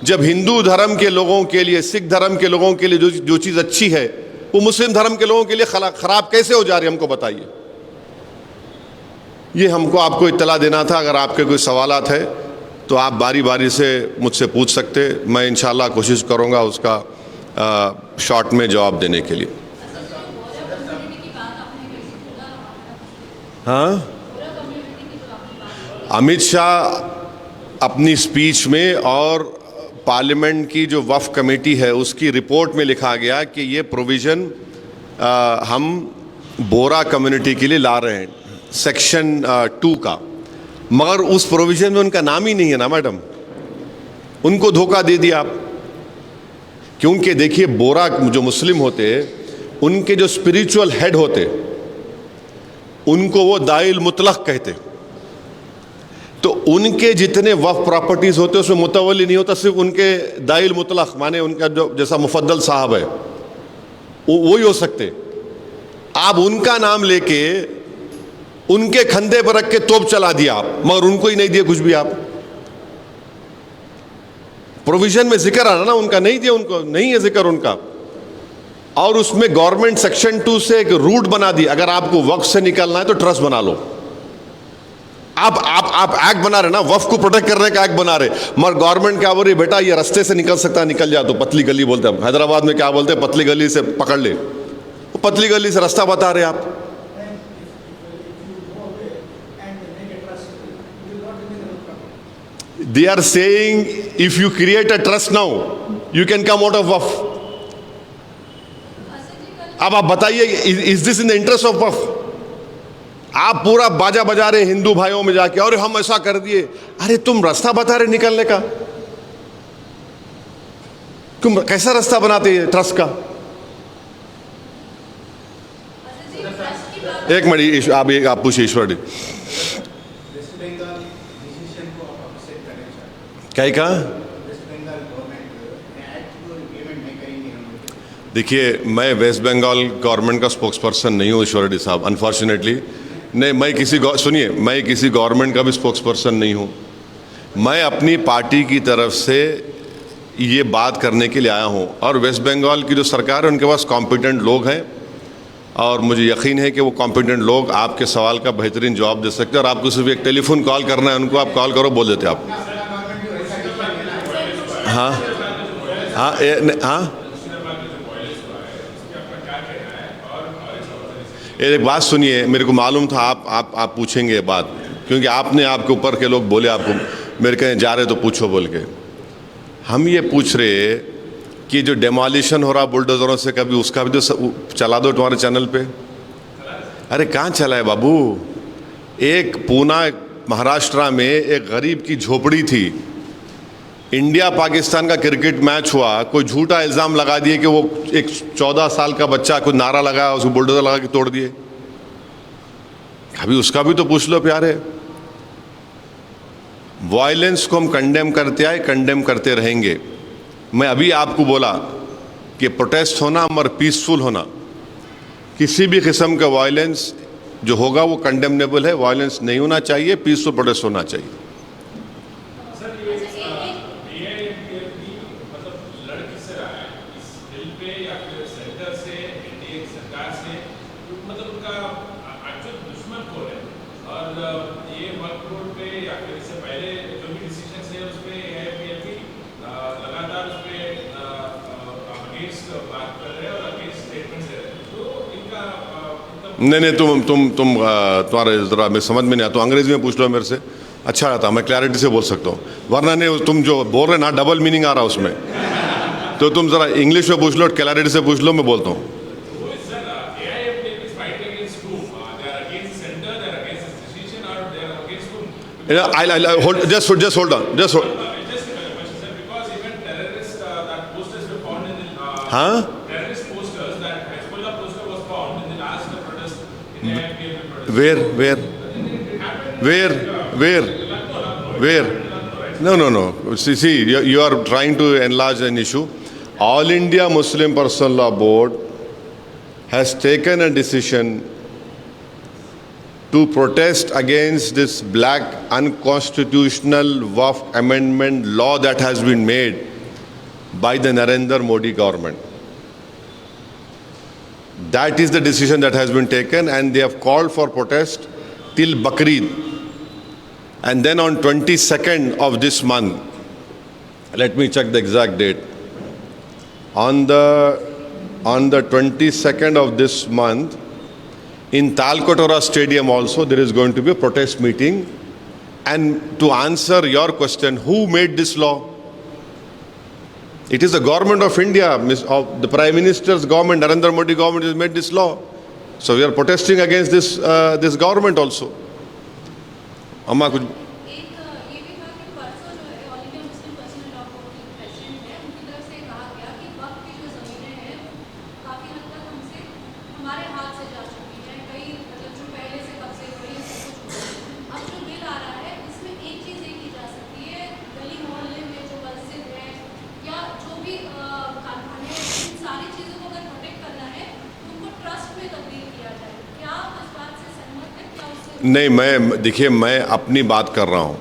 जब हिंदू धर्म के लोगों के लिए, सिख धर्म के लोगों के लिए जो चीज़ अच्छी है, वो मुस्लिम धर्म के लोगों के लिए खराब कैसे हो जा रही है, हमको बताइए। ये हमको आपको इत्तला देना था। अगर आपके कोई सवालात है तो आप बारी बारी से मुझसे पूछ सकते, मैं इंशाल्लाह कोशिश करूँगा उसका शॉर्ट में जवाब देने के लिए। हाँ, अमित शाह अपनी स्पीच में और पार्लियामेंट की जो वक्फ कमेटी है उसकी रिपोर्ट में लिखा गया कि ये प्रोविज़न हम बोरा कम्युनिटी के लिए ला रहे हैं, सेक्शन 2 का, मगर उस प्रोविज़न में उनका नाम ही नहीं है ना मैडम। उनको धोखा दे दिया आप, क्योंकि देखिए बोरा जो मुस्लिम होते, उनके जो स्पिरिचुअल हेड होते, उनको वो दाइल मुतलक कहते। तो उनके जितने वक्फ प्रॉपर्टीज होते उसमें मुतवल्ली नहीं होता, सिर्फ उनके दाइल मुतलक, माने उनका जो जैसा मुफद्दल साहब है वो ही हो सकते। आप उनका नाम लेके उनके खंधे पर रख के तोप चला दिया आप, मगर उनको ही नहीं दिया कुछ भी। आप प्रोविजन में जिक्र आना ना, उनका नहीं दिया, उनको नहीं है जिक्र उनका। और उसमें गवर्नमेंट सेक्शन 2 से एक रूट बना दी, अगर आपको वक्फ से निकलना है तो ट्रस्ट बना लो। आप एक्ट बना रहे ना, वक्फ को प्रोटेक्ट करने का एक्ट बना रहे, मगर गवर्नमेंट क्या बोल रही है, बेटा ये रास्ते से निकल सकता है, निकल जा। तो पतली गली बोलते हैं, हैदराबाद में क्या बोलते हैं, पतली गली से पकड़ ले, वो पतली गली से रास्ता बता रहे आप। They are saying if you create a trust now, you can come out of waqf. अब आप बताइए, is this in the interest of waqf? आप पूरा बाजा बजा रहे हिंदू भाइयों में जाके, और हम ऐसा कर दिए। अरे तुम रास्ता बता रहे निकलने का, तुम कैसा रास्ता बनाते हैं ट्रस्ट का? एक मिनट, आप पूछिए ईश्वर जी क्या कहा। देखिए, मैं वेस्ट बंगाल गवर्नमेंट का स्पोक्स पर्सन नहीं हूँ ईश्वर रेड्डी साहब, अनफॉर्चुनेटली। नहीं, मैं किसी गवर्नमेंट का भी स्पोक्स पर्सन नहीं हूँ। मैं अपनी पार्टी की तरफ से ये बात करने के लिए आया हूँ, और वेस्ट बंगाल की जो सरकार है उनके पास कॉम्पिटेंट लोग हैं, और मुझे यकीन है कि वो कॉम्पिटेंट लोग आपके सवाल का बेहतरीन जवाब दे सकते हैं। और आपको सिर्फ एक टेलीफोन कॉल करना है उनको, आप कॉल करो, बोल देते आप। हाँ हाँ हाँ, एक बात सुनिए, मेरे को मालूम था आप पूछेंगे बात, क्योंकि आपने आपके ऊपर के लोग बोले आपको, मेरे कहीं जा रहे तो पूछो बोल के। हम ये पूछ रहे कि जो डेमोलिशन हो रहा बुलडोजरों से, कभी उसका भी तो चला दो तुम्हारे चैनल पे। अरे कहाँ चला है बाबू, एक पूना महाराष्ट्र में एक गरीब की झोपड़ी थी, इंडिया पाकिस्तान का क्रिकेट मैच हुआ, कोई झूठा इल्ज़ाम लगा दिए कि वो एक 14 साल का बच्चा कुछ नारा लगाया, उसको बुलडोजर लगा के तोड़ दिए। अभी उसका भी तो पूछ लो प्यारे। वायलेंस को हम कंडेम करते आए, कंडेम करते रहेंगे। मैं अभी आपको बोला कि प्रोटेस्ट होना मगर पीसफुल होना, किसी भी किस्म का वायलेंस जो होगा वो कंडेमनेबल है। वायलेंस नहीं होना चाहिए, पीसफुल प्रोटेस्ट होना चाहिए। नहीं, तुम्हारा ज़रा मैं समझ में नहीं आता, अंग्रेजी में पूछ लो मेरे से, अच्छा रहता, मैं क्लैरिटी से बोल सकता हूँ। वरना नहीं, तुम जो बोल रहे ना डबल मीनिंग आ रहा उसमें, तो तुम ज़रा इंग्लिश में पूछ लो, क्लैरिटी से पूछ लो, मैं बोलता हूँ। Just hold on. हाँ? Where? No. See, you are trying to enlarge an issue. All India Muslim Personal Law Board has taken a decision to protest against this black unconstitutional Waqf amendment law that has been made by the Narendra Modi government. That is the decision that has been taken, and they have called for protest till Bakrid. And then on 22nd of this month, let me check the exact date. On the 22nd of this month, in Talkotora Stadium also there is going to be a protest meeting. And to answer your question, who made this law? It is the government of India, of the Prime Minister's government, Narendra Modi government has made this law. So we are protesting against this government also. अम्मा कुछ नहीं, मैं अपनी बात कर रहा हूँ।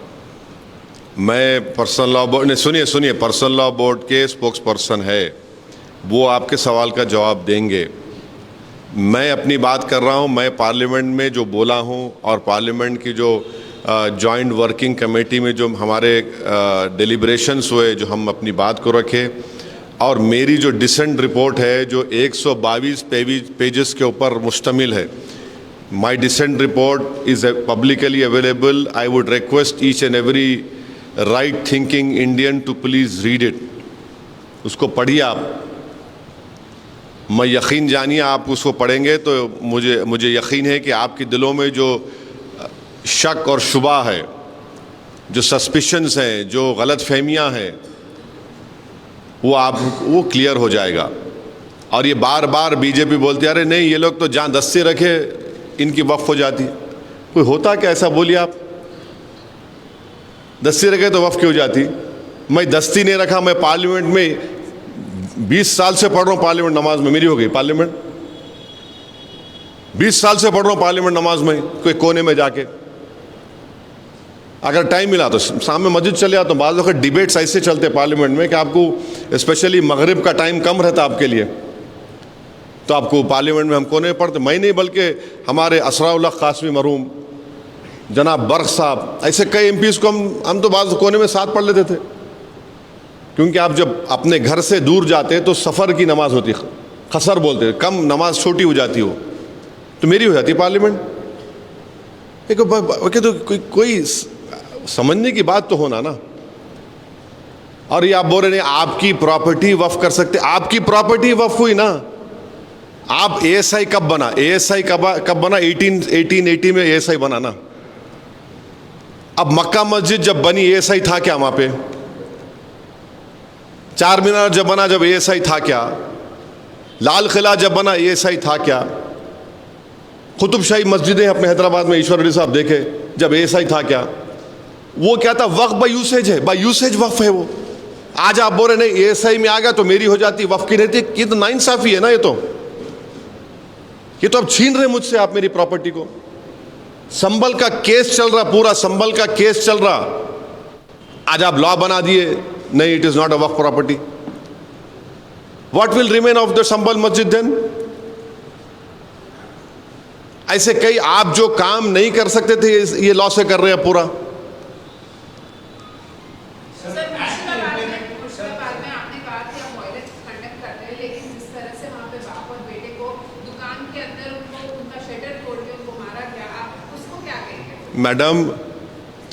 मैं पर्सनल लॉ बोर्ड, सुनिए, पर्सनल लॉ बोर्ड के स्पोक्स पर्सन है, वो आपके सवाल का जवाब देंगे। मैं अपनी बात कर रहा हूँ, मैं पार्लियामेंट में जो बोला हूँ और पार्लियामेंट की जो जॉइंट वर्किंग कमेटी में जो हमारे डिलिब्रेशंस हुए, जो हम अपनी बात को रखे, और मेरी जो डिसेंट रिपोर्ट है जो 122 पेजेस के ऊपर मुश्तमिल है। My dissent report is publicly available. I would request each and every right-thinking Indian to please read it. उसको पढ़िए आप। मैं यकीन जानिए, आप उसको पढ़ेंगे तो मुझे यकीन है कि आपके दिलों में जो शक और शुबा है, जो सस्पिशंस हैं, जो गलत फहमियाँ हैं, वो क्लियर हो जाएगा। और ये बार बार बीजेपी बोलती है अरे नहीं, ये लोग तो जहाँ दस्ते रखे इनकी वक्फ हो जाती। कोई होता क्या ऐसा? बोलिए आप। दस्ती रखे तो वक्फ क्यों हो जाती? मैं दस्ती नहीं रखा, मैं पार्लियामेंट में 20 साल से पढ़ रहा हूँ। पार्लियामेंट नमाज में मेरी हो गई, पार्लियामेंट 20 साल से पढ़ रहा हूँ पार्लियामेंट नमाज में, कोई कोने में जाके। अगर टाइम मिला तो सामने मस्जिद चले आता हूँ। बाज़ वक्त डिबेट्स ऐसे चलते पार्लियामेंट में कि आपको स्पेशली मगरिब का टाइम कम रहता आपके लिए, तो आपको पार्लियामेंट में हम कोने में पढ़ते। मैं नहीं बल्कि हमारे असराउल्लाह कासमी मरहूम जनाब बर्क साहब, ऐसे कई एमपीज़ को हम तो बाज़ कोने में साथ पढ़ लेते थे। क्योंकि आप जब अपने घर से दूर जाते तो सफ़र की नमाज होती, खसर बोलते, कम नमाज छोटी हो जाती हो, तो मेरी हो जाती पार्लियामेंट। तो कोई समझने की बात तो होना ना। और ये आप बोल रहे नहीं आपकी प्रॉपर्टी वफ़ कर सकते, आपकी प्रॉपर्टी वफ़ हुई ना। आप एएसआई कब बना? एएसआई कब बना? 1880 में एएसआई बना ना। अब मक्का मस्जिद जब बनी एएसआई था क्या वहां पे? चार मीनार जब बना जब एएसआई था क्या? लाल किला जब बना एएसआई था क्या? कुतुब शाही मस्जिदें अपने हैदराबाद में ईश्वर रेड्डी साहब देखे जब एएसआई था क्या? वो क्या था? वक्फ बाय यूसेज है, बाय यूसेज वक्फ है वो। आज आप बोल रहे नहीं एएसआई में आ गया तो मेरी हो जाती, वक्फ की रहती। ये तो नाइंसाफी है ना। ये तो अब छीन रहे मुझसे आप मेरी प्रॉपर्टी को। संभल का केस चल रहा, पूरा संभल का केस चल रहा, आज आप लॉ बना दिए नहीं, it is not a Waqf property. What will remain of the Sambhal masjid then? ऐसे कई आप जो काम नहीं कर सकते थे ये लॉ से कर रहे हैं पूरा। मैडम,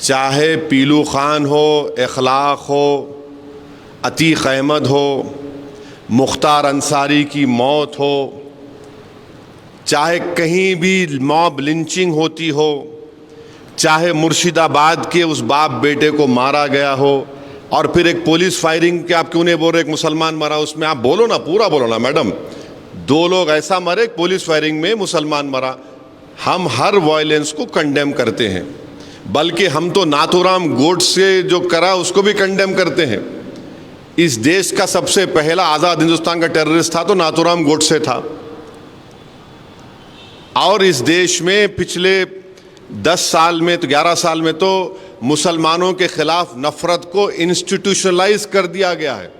चाहे पीलू खान हो, इखलाक हो, अतीक अहमद हो, मुख्तार अंसारी की मौत हो, चाहे कहीं भी मॉब लिंचिंग होती हो, चाहे मुर्शिदाबाद के उस बाप बेटे को मारा गया हो, और फिर एक पुलिस फायरिंग के आप क्यों नहीं बोल रहे एक मुसलमान मरा, उसमें आप बोलो ना, पूरा बोलो ना मैडम। दो लोग ऐसा मरे, पुलिस फायरिंग में मुसलमान मरा। हम हर वायलेंस को कंडेम करते हैं, बल्कि हम तो नाथूराम गोडसे जो करा उसको भी कंडेम करते हैं। इस देश का सबसे पहला आज़ाद हिंदुस्तान का टेररिस्ट था तो नाथूराम गोडसे था। और इस देश में पिछले 10 साल में तो 11 साल में तो मुसलमानों के खिलाफ नफरत को इंस्टीट्यूशनलाइज कर दिया गया है,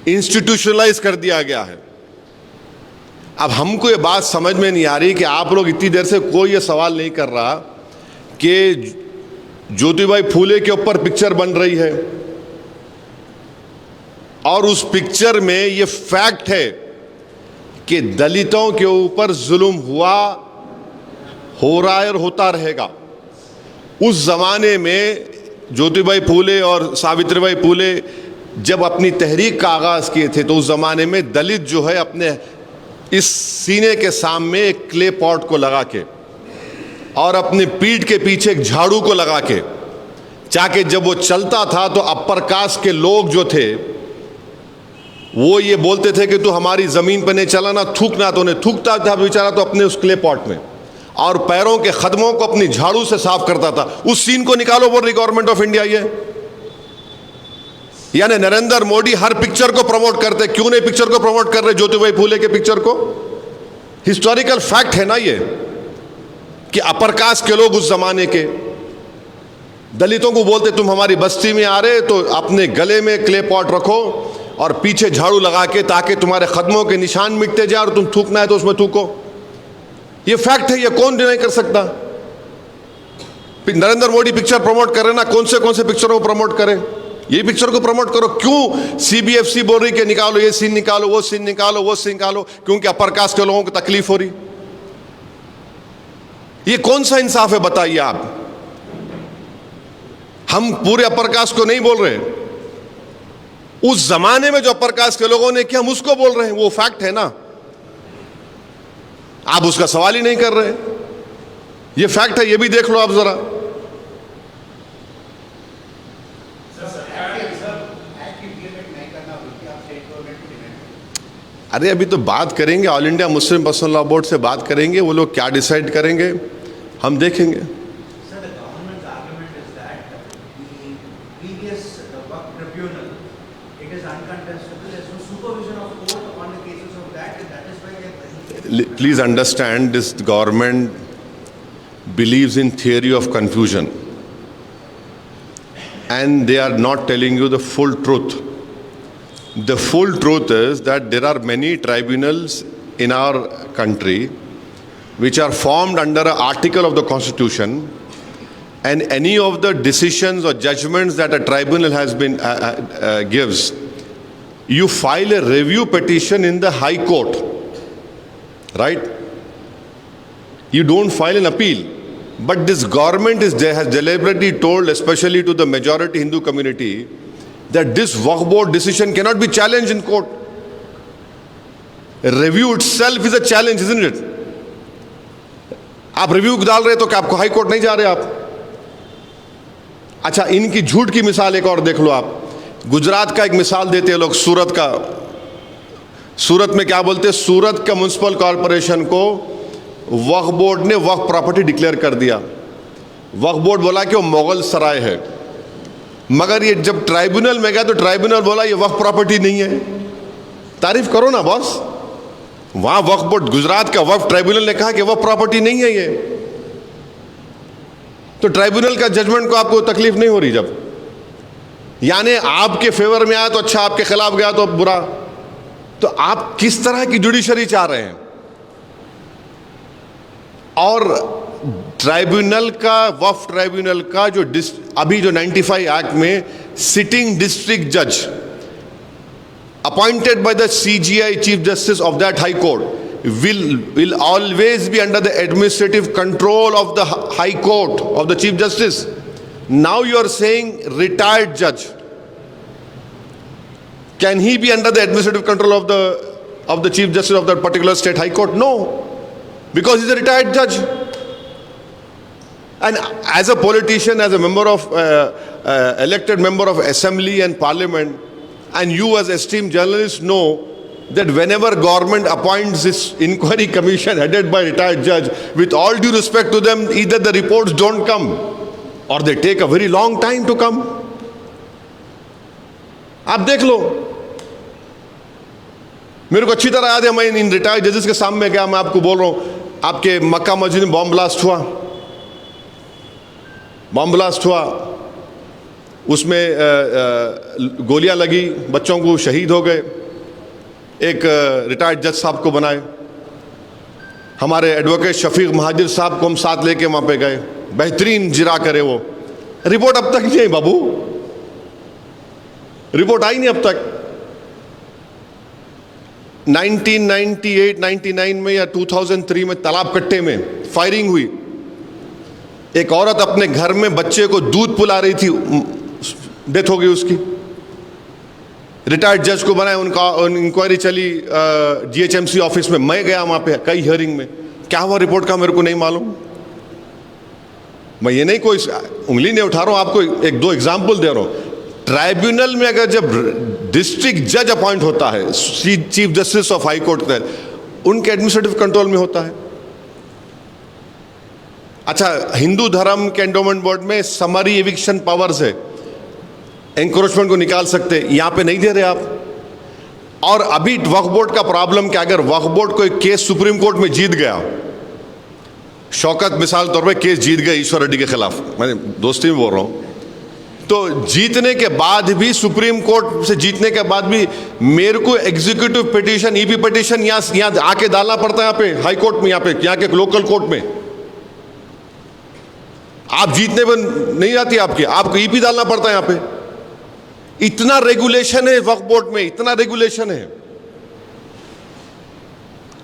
इंस्टीट्यूशनलाइज कर दिया गया है। अब हमको ये बात समझ में नहीं आ रही कि आप लोग इतनी देर से कोई ये सवाल नहीं कर रहा कि ज्योतिबाई फूले के ऊपर पिक्चर बन रही है और उस पिक्चर में ये फैक्ट है कि दलितों के ऊपर जुल्म हुआ, हो रहा है और होता रहेगा। उस जमाने में ज्योतिबाई फूले और सावित्रीबाई फूले जब अपनी तहरीक का आगाज किए थे तो उस जमाने में दलित जो है अपने इस सीने के सामने एक क्ले पॉट को लगा के और अपनी पीठ के पीछे एक झाड़ू को लगा के, चाहे जब वो चलता था तो अपर कास्ट के लोग जो थे वो ये बोलते थे कि तू हमारी जमीन पर नहीं चला ना, थूकना, तो उन्हें थूकता था बेचारा तो अपने उस क्ले पॉट में, और पैरों के कदमों को अपनी झाड़ू से साफ करता था। उस सीन को निकालो बोल रही गवर्नमेंट ऑफ इंडिया ये। यानी नरेंद्र मोदी हर पिक्चर को प्रमोट करते, क्यों नहीं पिक्चर को प्रमोट कर रहे ज्योतिबाई फूले के पिक्चर को? हिस्टोरिकल फैक्ट है ना ये कि अपर कास्ट के लोग उस जमाने के दलितों को बोलते तुम हमारी बस्ती में आ रहे तो अपने गले में क्ले पॉट रखो और पीछे झाड़ू लगा के, ताकि तुम्हारे कदमों के निशान मिटते जाए और तुम थूकना है तो उसमें थूको। ये फैक्ट है, ये कौन डिनाई कर सकता? नरेंद्र मोदी पिक्चर प्रमोट कर रहे ना, कौन से पिक्चरों को प्रमोट करें? ये पिक्चर को प्रमोट करो। क्यों सीबीएफसी बोल रही कि निकालो ये सीन, निकालो वो सीन, निकालो वो सीन निकालो, क्योंकि अपर कास्ट के लोगों को तकलीफ हो रही। ये कौन सा इंसाफ है बताइए आप? हम पूरे अपर कास्ट को नहीं बोल रहे, उस जमाने में जो अपर कास्ट के लोगों ने किया हम उसको बोल रहे हैं, वो फैक्ट है ना। आप उसका सवाल ही नहीं कर रहे। ये फैक्ट है, ये भी देख लो आप जरा। अरे अभी तो बात करेंगे, all India Muslim personal law board से बात करेंगे, वो लोग क्या डिसाइड करेंगे हम देखेंगे। Please understand, this government believes in theory of confusion and they are not telling you the full truth. The full truth is that there are many tribunals in our country which are formed under an article of the Constitution, and any of the decisions or judgments that a tribunal has been gives, you file a review petition in the High Court, right? You don't file an appeal. But this government has deliberately told, especially to the majority Hindu community, that this Waqf board decision cannot be challenged in court. A review itself is a challenge, isn't it? आप review डाल रहे तो क्या आपको high court नहीं जा रहे? आप अच्छा, इनकी झूठ की मिसाल एक और देख लो आप। गुजरात का एक मिसाल देते हैं लोग, सूरत का। सूरत में क्या बोलते हैं, सूरत का म्युनिसिपल कॉरपोरेशन को वक्फ बोर्ड ने वक्फ प्रॉपर्टी डिक्लेयर कर दिया। वक्फ बोर्ड बोला कि वो मुगल सराय है, मगर ये जब ट्राइब्यूनल में गया तो ट्राइब्यूनल बोला ये वक्फ प्रॉपर्टी नहीं है। तारीफ करो ना बॉस, वहां वक्फ बोर्ड, गुजरात का वक्फ ट्राइब्यूनल ने कहा कि वक्फ प्रॉपर्टी नहीं है ये, तो ट्राइब्यूनल का जजमेंट को आपको तकलीफ नहीं हो रही। जब यानी आपके फेवर में आया तो अच्छा, आपके खिलाफ गया तो बुरा। तो आप किस तरह की जुडिशरी चाह रहे हैं? और ट्राइब्यूनल का, वक्फ ट्राइब्यूनल का जो अभी जो 95 एक्ट में सिटिंग डिस्ट्रिक्ट जज appointed by the CJI chief justice of that high court will always be under the administrative control of the high court of the chief justice. Now you are saying retired judge, can he be under the administrative control of the chief justice of that particular state high court? No, because he's a retired judge. And as a politician, as a member of elected member of assembly and parliament, and you as esteemed journalists know that whenever government appoints this inquiry commission headed by retired judge, with all due respect to them, either the reports don't come or they take a very long time to come. आप देख लो, मेरे को अच्छी तरह याद है, मैं इन retired जजेस के सामने गया, मैं आपको बोल रहा हूं, आपके मक्का मस्जिद में बॉम्ब ब्लास्ट हुआ, उसमें गोलियां लगी, बच्चों को शहीद हो गए, एक रिटायर्ड जज साहब को बनाए, हमारे एडवोकेट शफीक महाजिर साहब को हम साथ लेके वहां पे गए, बेहतरीन जिरा करे वो। रिपोर्ट अब तक नहीं आई बाबू, रिपोर्ट आई नहीं अब तक। 1998-99 में या 2003 में तालाब कट्टे में फायरिंग हुई, एक औरत अपने घर में बच्चे को दूध पिला रही थी, डेथ हो गई उसकी। रिटायर्ड जज को बनाया, उनका इंक्वायरी चली GHMC ऑफिस में, मैं गया वहां पे कई हियरिंग में, क्या हुआ रिपोर्ट का मेरे को नहीं मालूम। मैं ये नहीं कोई उंगली नहीं उठा रहा हूं, आपको एक दो एग्जाम्पल दे रहा हूं। ट्राइब्यूनल में अगर जब डिस्ट्रिक्ट जज अपॉइंट होता है, chief justice of high court का, उनके एडमिनिस्ट्रेटिव कंट्रोल में होता है। अच्छा, हिंदू धर्म के एंडोमेंट बोर्ड में समरी एविक्शन पावर्स है, एंक्रोचमेंट को निकाल सकते, यहां पे नहीं दे रहे आप। और अभी वक्फ बोर्ड का प्रॉब्लम क्या, अगर वक्फ बोर्ड कोई केस सुप्रीम कोर्ट में जीत गया, शौकत मिसाल तौर पे केस जीत गए ईश्वर रेड्डी के खिलाफ, मैं दोस्ती में बोल रहा हूं, तो जीतने के बाद भी, सुप्रीम कोर्ट से जीतने के बाद भी मेरे को एग्जीक्यूटिव पिटीशन, ईपी पिटीशन यहां आके डालना पड़ता है, यहाँ पे हाई कोर्ट में, यहाँ के लोकल कोर्ट में। आप जीतने में नहीं आती आपको ईपी डालना पड़ता है यहाँ पे। इतना रेगुलेशन है वक्फ बोर्ड में, इतना रेगुलेशन है।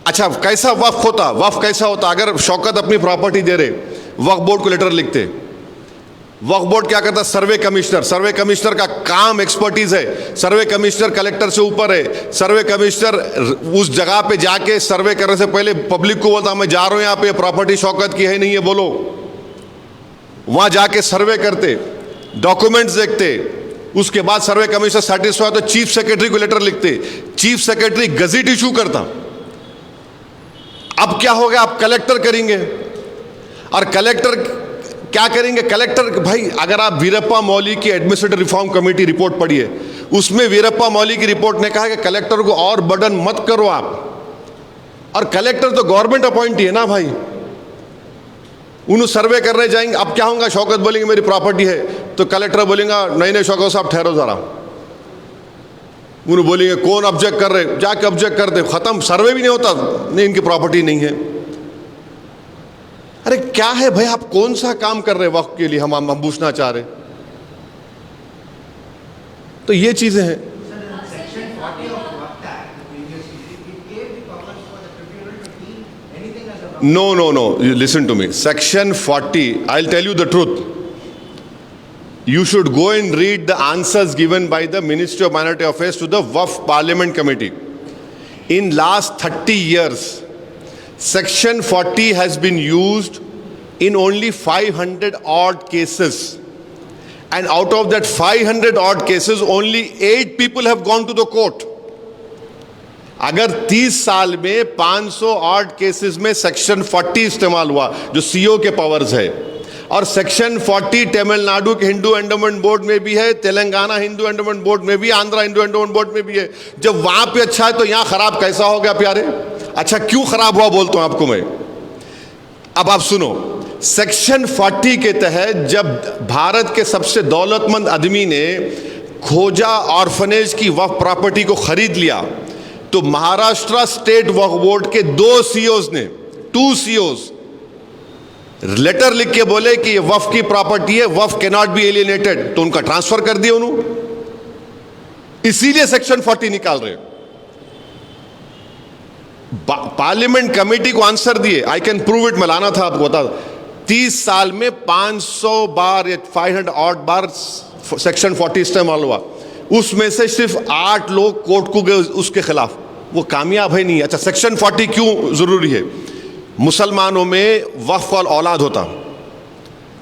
अच्छा, कैसा वक्फ कैसा होता? अगर शौकत अपनी प्रॉपर्टी दे रहे, वक्फ बोर्ड को लेटर लिखते, वक्फ बोर्ड क्या करता? सर्वे कमिश्नर का काम एक्सपर्टीज है, सर्वे कमिश्नर कलेक्टर से ऊपर है। सर्वे कमिश्नर उस जगह पे जाके सर्वे करने से पहले पब्लिक को बोलता मैं जा रहा हूं यहाँ पे, प्रॉपर्टी शौकत की है नहीं है बोलो। वहां जाके सर्वे करते, डॉक्यूमेंट्स देखते, उसके बाद सर्वे कमिश्नर सेटिस्फाई तो चीफ सेक्रेटरी को लेटर लिखते, चीफ सेक्रेटरी गजट इशू करता। अब क्या हो गया, आप कलेक्टर करेंगे, और कलेक्टर क्या करेंगे? कलेक्टर भाई, अगर आप वीरप्पा मौली की एडमिनिस्ट्रेटिव रिफॉर्म कमेटी रिपोर्ट पढ़िए, उसमें वीरप्पा मौली की रिपोर्ट ने कहा कि कलेक्टर को और बर्डन मत करो आप। और कलेक्टर तो गवर्नमेंट अपॉइंटी है ना भाई, उन्हें सर्वे करने जाएंगे। अब क्या होगा, शौकत बोलेंगे मेरी प्रॉपर्टी है, तो कलेक्टर बोलेगा नहीं शौकत साहब ठहरो जरा। उन्हें बोलेंगे कौन ऑब्जेक्ट कर रहे, जाके ऑब्जेक्ट कर दे, खत्म, सर्वे भी नहीं होता, नहीं इनकी प्रॉपर्टी नहीं है। अरे क्या है भाई, आप कौन सा काम कर रहे वक्त के लिए, हम पूछना चाह रहे। तो ये चीजें हैं। No. You listen to me. Section 40, I'll tell you the truth. You should go and read the answers given by the Ministry of Minority Affairs to the Waqf Parliament Committee. In last 30 years, Section 40 has been used in only 500 odd cases. and out of that 500 odd cases only 8 people have gone to the court. अगर 30 साल में 500 odd cases में section 40 इस्तेमाल हुआ जो CO के powers है, और सेक्शन 40 तमिलनाडु के हिंदू एंडोमेंट बोर्ड में भी है, तेलंगाना हिंदू एंडोमेंट बोर्ड में भी, आंध्रा हिंदू एंडोमेंट बोर्ड में भी है, जब वहां पे अच्छा है तो यहां खराब कैसा हो गया प्यारे? अच्छा क्यों खराब हुआ बोलता हूं आपको मैं। अब आप सुनो, सेक्शन 40 के तहत जब भारत के सबसे दौलतमंद आदमी ने खोजा ऑर्फनेज की वक्फ प्रॉपर्टी को खरीद लिया, तो महाराष्ट्र स्टेट वक्फ बोर्ड के 2 सीओज ने 2 सीओज लेटर लिख के बोले कि ये वक्फ की प्रॉपर्टी है, वक्फ कैन नॉट बी एलियनेटेड, तो उनका ट्रांसफर कर दिया उन्होंने। इसीलिए सेक्शन 40 निकाल रहे। पार्लियामेंट कमेटी को आंसर दिए, आई कैन प्रूव इट, मैं लाना था आपको बता। 30 साल में 500 बार या 500 ऑड बार सेक्शन 40 इस्तेमाल हुआ, उसमें से सिर्फ 8 लोग कोर्ट को गए उसके खिलाफ, वो कामयाब है नहीं। अच्छा सेक्शन 40 क्यों जरूरी है? मुसलमानों में वक्फ वाल औलाद होता,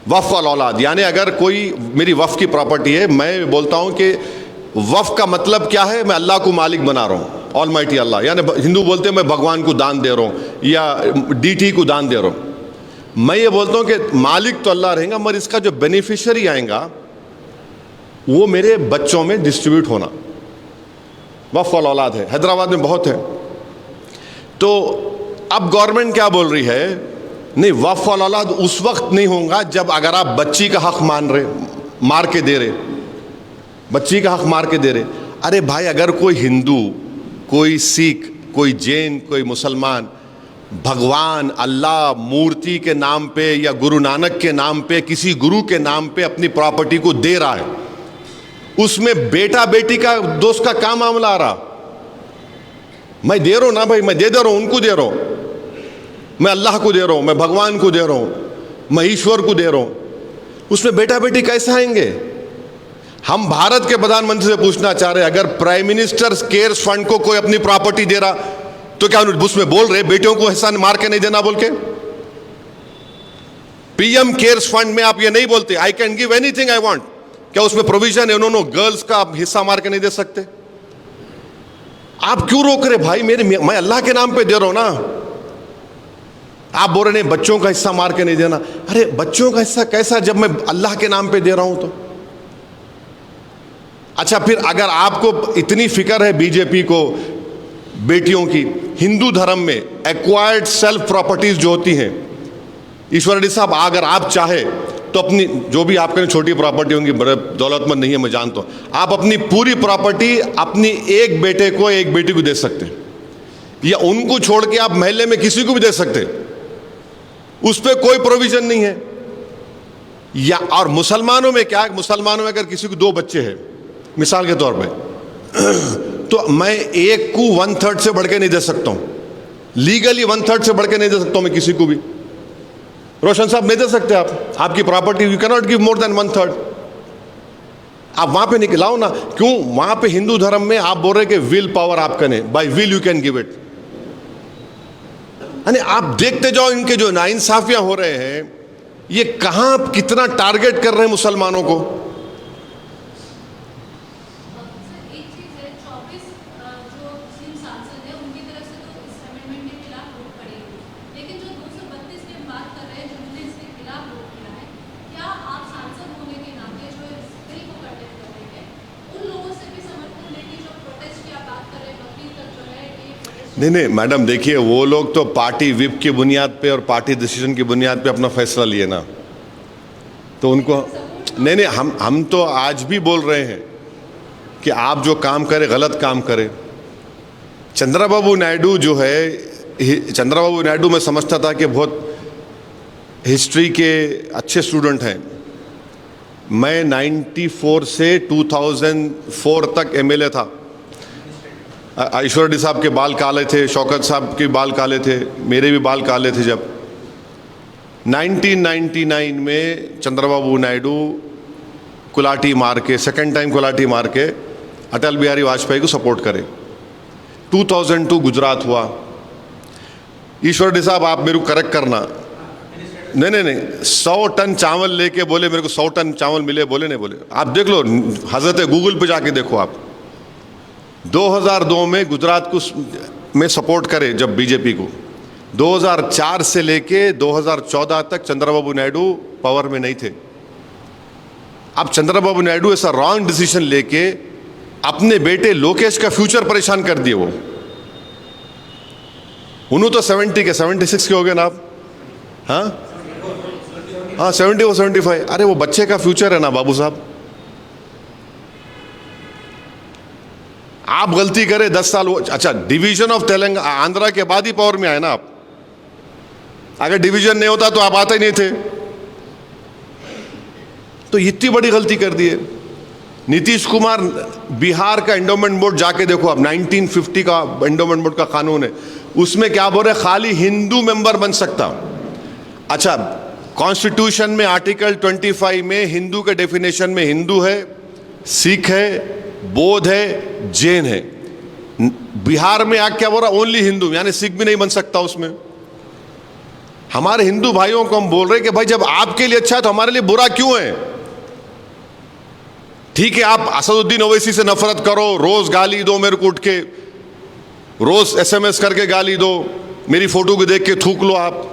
वक्फ वाल औलाद यानी अगर कोई मेरी वक्फ की प्रॉपर्टी है, मैं बोलता हूं कि वक्फ का मतलब क्या है? मैं अल्लाह को मालिक बना रहा हूं, ऑलमाइटी अल्लाह, यानी हिंदू बोलते हैं मैं भगवान को दान दे रहा हूं या डीटी को दान दे रहा हूं। मैं ये बोलता हूं कि मालिक तो अल्लाह रहेगा, मगर इसका जो बेनिफिशियरी आएगा वो मेरे बच्चों में डिस्ट्रीब्यूट होना। वक्फ वाल औलाद है, हैदराबाद में बहुत है। तो अब गवर्नमेंट क्या बोल रही है? नहीं, वक्फ वाल औलाद उस वक्त नहीं होगा जब अगर आप बच्ची का हक मान रहे, मार के दे रहे, बच्ची का हक मार के दे रहे। अरे भाई, अगर कोई हिंदू, कोई सिख, कोई जैन, कोई मुसलमान भगवान अल्लाह मूर्ति के नाम पे या गुरु नानक के नाम पे, किसी गुरु के नाम पे अपनी प्रॉपर्टी को दे रहा है, उसमें बेटा बेटी का दोस्त का क्या मामला आ रहा? मैं दे रहा हूं ना भाई, मैं दे रहा हूं, उनको दे रहा हूं, मैं अल्लाह को दे रहा हूं, मैं भगवान को दे रहा हूं, मैं ईश्वर को दे रहा हूं, उसमें बेटा बेटी कैसे आएंगे? हम भारत के प्रधानमंत्री से पूछना चाह रहे हैं, अगर प्राइम मिनिस्टर केयर्स फंड को कोई अपनी प्रॉपर्टी दे रहा तो क्या उसमें बोल रहे बेटियों को हिस्सा मार के नहीं देना बोल के? पीएम केयर्स फंड में आप ये नहीं बोलते I can give anything I want, क्या उसमें प्रोविजन है उन्होंने गर्ल्स का हिस्सा मार के नहीं दे सकते? आप क्यों रोक रहे भाई? मैं अल्लाह के नाम पे दे रहा हूं ना। आप बोल रहे नहीं बच्चों का हिस्सा मार के नहीं देना। अरे बच्चों का हिस्सा कैसा जब मैं अल्लाह के नाम पे दे रहा हूं तो? अच्छा फिर अगर आपको इतनी फिक्र है बीजेपी को बेटियों की, हिंदू धर्म में एक्वायर्ड सेल्फ प्रॉपर्टीज जो होती हैं, ईश्वर रेड्डी साहब अगर आप चाहे तो अपनी जो भी आपके छोटी प्रॉपर्टी होंगी, बड़े दौलतमंद नहीं है मैं जानता हूं, आप अपनी पूरी प्रॉपर्टी अपनी एक बेटे को एक बेटी को दे सकते हैं, या उनको छोड़ के आप महल्ले में किसी को भी दे सकते हैं, उस पर कोई प्रोविजन नहीं है। या और मुसलमानों में क्या है? मुसलमानों में अगर किसी को 2 बच्चे हैं मिसाल के तौर पे, तो मैं एक को 1/3 से बढ़ के नहीं दे सकता हूं, लीगली 1/3 से बढ़ के नहीं दे सकता हूं मैं किसी को भी। रोशन साहब नहीं दे सकते आप, आपकी property you can not give more than 1/3। आप वहां पे निकलाओ ना, क्यों? वहां पे हिंदू धर्म में आप बोल रहे कि विल पावर आपका नहीं, by will you can give it. यानी आप देखते जाओ इनके जो नाइंसाफियां हो रहे हैं, ये कहां कितना टारगेट कर रहे हैं मुसलमानों को। नहीं मैडम, देखिए वो लोग तो पार्टी विप की बुनियाद पे और पार्टी डिसीजन की बुनियाद पे अपना फैसला लिए ना, तो उनको नहीं हम तो आज भी बोल रहे हैं कि आप जो काम करें गलत काम करें। चंद्रबाबू नायडू जो है, चंद्रबाबू नायडू मैं समझता था कि बहुत हिस्ट्री के अच्छे स्टूडेंट हैं। मैं 94 से 2004 तक एमएलए था। ईश्वर रेड्डी साहब के बाल काले थे, शौकत साहब के बाल काले थे, मेरे भी बाल काले थे। जब 1999 में चंद्रबाबू नायडू कुलाटी मार के, सेकेंड टाइम कुलाटी मार के अटल बिहारी वाजपेयी को सपोर्ट करे। 2002 गुजरात हुआ। ईश्वर रेड्डी साहब आप मेरे को करेक्ट करना, नहीं नहीं नहीं, 100 टन चावल लेके बोले मेरे को 100 टन चावल मिले, बोले नहीं बोले। आप देख लो, हजरत गूगल पे जाके देखो आप। 2002 में गुजरात को में सपोर्ट करे जब बीजेपी को, 2004 से लेके 2014 तक चंद्रबाबू नायडू पावर में नहीं थे। अब चंद्रबाबू नायडू ऐसा रॉन्ग डिसीजन लेके अपने बेटे लोकेश का फ्यूचर परेशान कर दिए। वो उन्होंने तो 70 के 76 के हो गए ना आप, हाँ 70 और 75। अरे वो बच्चे का फ्यूचर है ना बाबू साहब। आप गलती करें 10 साल, अच्छा डिवीजन ऑफ तेलंगाना आंध्रा के बाद ही पावर में आए ना आप। अगर डिवीजन नहीं होता तो आप आते ही नहीं थे। तो इतनी बड़ी गलती कर दी है। नीतीश कुमार, बिहार का एंडोमेंट बोर्ड जाके देखो आप, 1950 का एंडोमेंट बोर्ड का कानून है, उसमें क्या बोल रहे, खाली हिंदू मेंबर बन सकता। अच्छा, कॉन्स्टिट्यूशन में आर्टिकल 25 में हिंदू के डेफिनेशन में हिंदू है, सिख है, बौद्ध है, जैन है। बिहार में आग क्या बोल रहा, ओनली हिंदू, यानी सिख भी नहीं बन सकता उसमें। हमारे हिंदू भाइयों को हम बोल रहे कि भाई जब आपके लिए अच्छा है तो हमारे लिए बुरा क्यों है? ठीक है, आप असदुद्दीन ओवैसी से नफरत करो, रोज गाली दो मेरे को उठ के, रोज SMS करके गाली दो, मेरी फोटो को देख के थूक लो, आप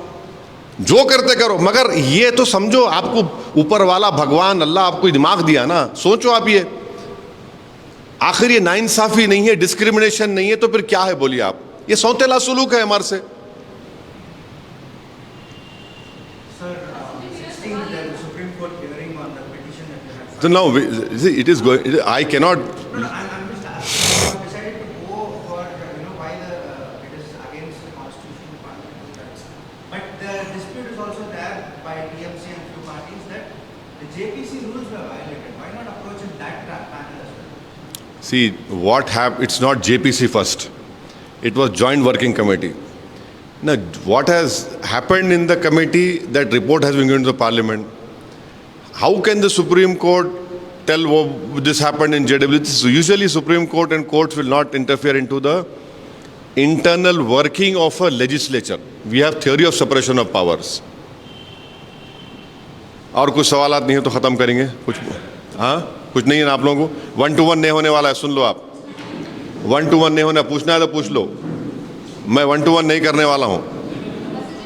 जो करते करो, मगर ये तो समझो आपको ऊपर वाला भगवान अल्लाह आपको दिमाग दिया ना, सोचो आप ये आखिर ये नाइंसाफी नहीं है, डिस्क्रिमिनेशन नहीं है, तो फिर क्या है बोलिए आप? ये सौतेला सुलूक है हमारे से। So now, it is going. I cannot. No, I'm just asking. You decided to go for, why it is against the constitution of parliament. But the dispute is also there by TMC and few parties that the JPC rules were violated. Why not approach in that panel as well? See, what happened? It's not JPC first. It was Joint Working Committee. Now, what has happened in the committee? That report has been given to the Parliament. How can the Supreme Court tell this happened in JWC? Usually Supreme Court and courts will not interfere into the internal working of a legislature. We have theory of separation of powers. और कुछ सवालात नहीं है तो ख़त्म करेंगे। कुछ हाँ, कुछ नहीं है ना आप लोगों को? 1 to 1 नहीं होने वाला है, सुन लो आप। 1 to 1 नहीं होना, पूछना है तो पूछ लो। मैं 1 to 1 नहीं करने वाला हूँ।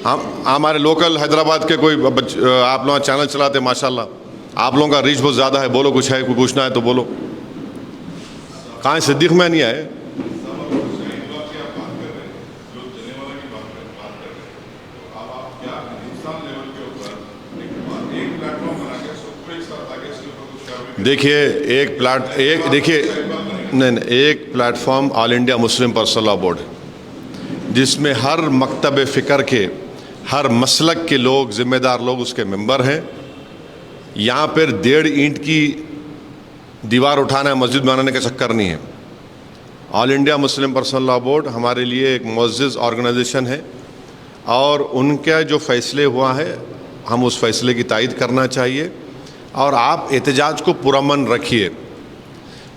हम हमारे लोकल हैदराबाद के कोई आप लोग चैनल चलाते माशाल्लाह, आप लोगों का रीच बहुत ज़्यादा है, बोलो कुछ है, कोई पूछना है तो बोलो। कहाँ है सिद्दीक? में नहीं आए। देखिए एक platform all India Muslim personal law board, जिसमें हर मकतब फ़िक्र के, हर मसलक के लोग, ज़िम्मेदार लोग उसके मेंबर हैं। यहाँ पर 1.5 ईंट की दीवार उठाना है, मस्जिद बनाने का चक्कर नहीं है। All India Muslim personal law board हमारे लिए एक मुअज़्ज़ज़ ऑर्गेनाइजेशन है, और उनका जो फ़ैसले हुआ है हम उस फ़ैसले की तायद करना चाहिए। और आप एहतजाज को पुरअमन रखिए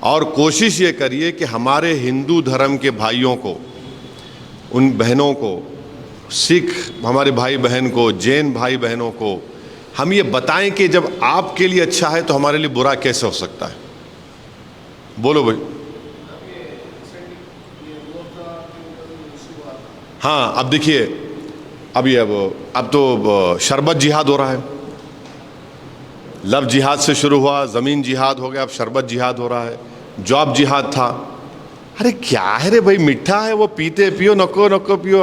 और कोशिश ये करिए कि हमारे हिंदू धर्म के भाइयों को, उन बहनों को, सिख हमारे भाई बहन को, जैन भाई बहनों को हम ये बताएं कि जब आपके लिए अच्छा है तो हमारे लिए बुरा कैसे हो सकता है? बोलो भाई। हाँ, अब देखिए, अब तो शरबत जिहाद हो रहा है। लव जिहाद से शुरू हुआ, ज़मीन जिहाद हो गया, अब शरबत जिहाद हो रहा है। जॉब जिहाद था। अरे क्या है रे भाई, मीठा है वो पीते पियो, नको नको पियो,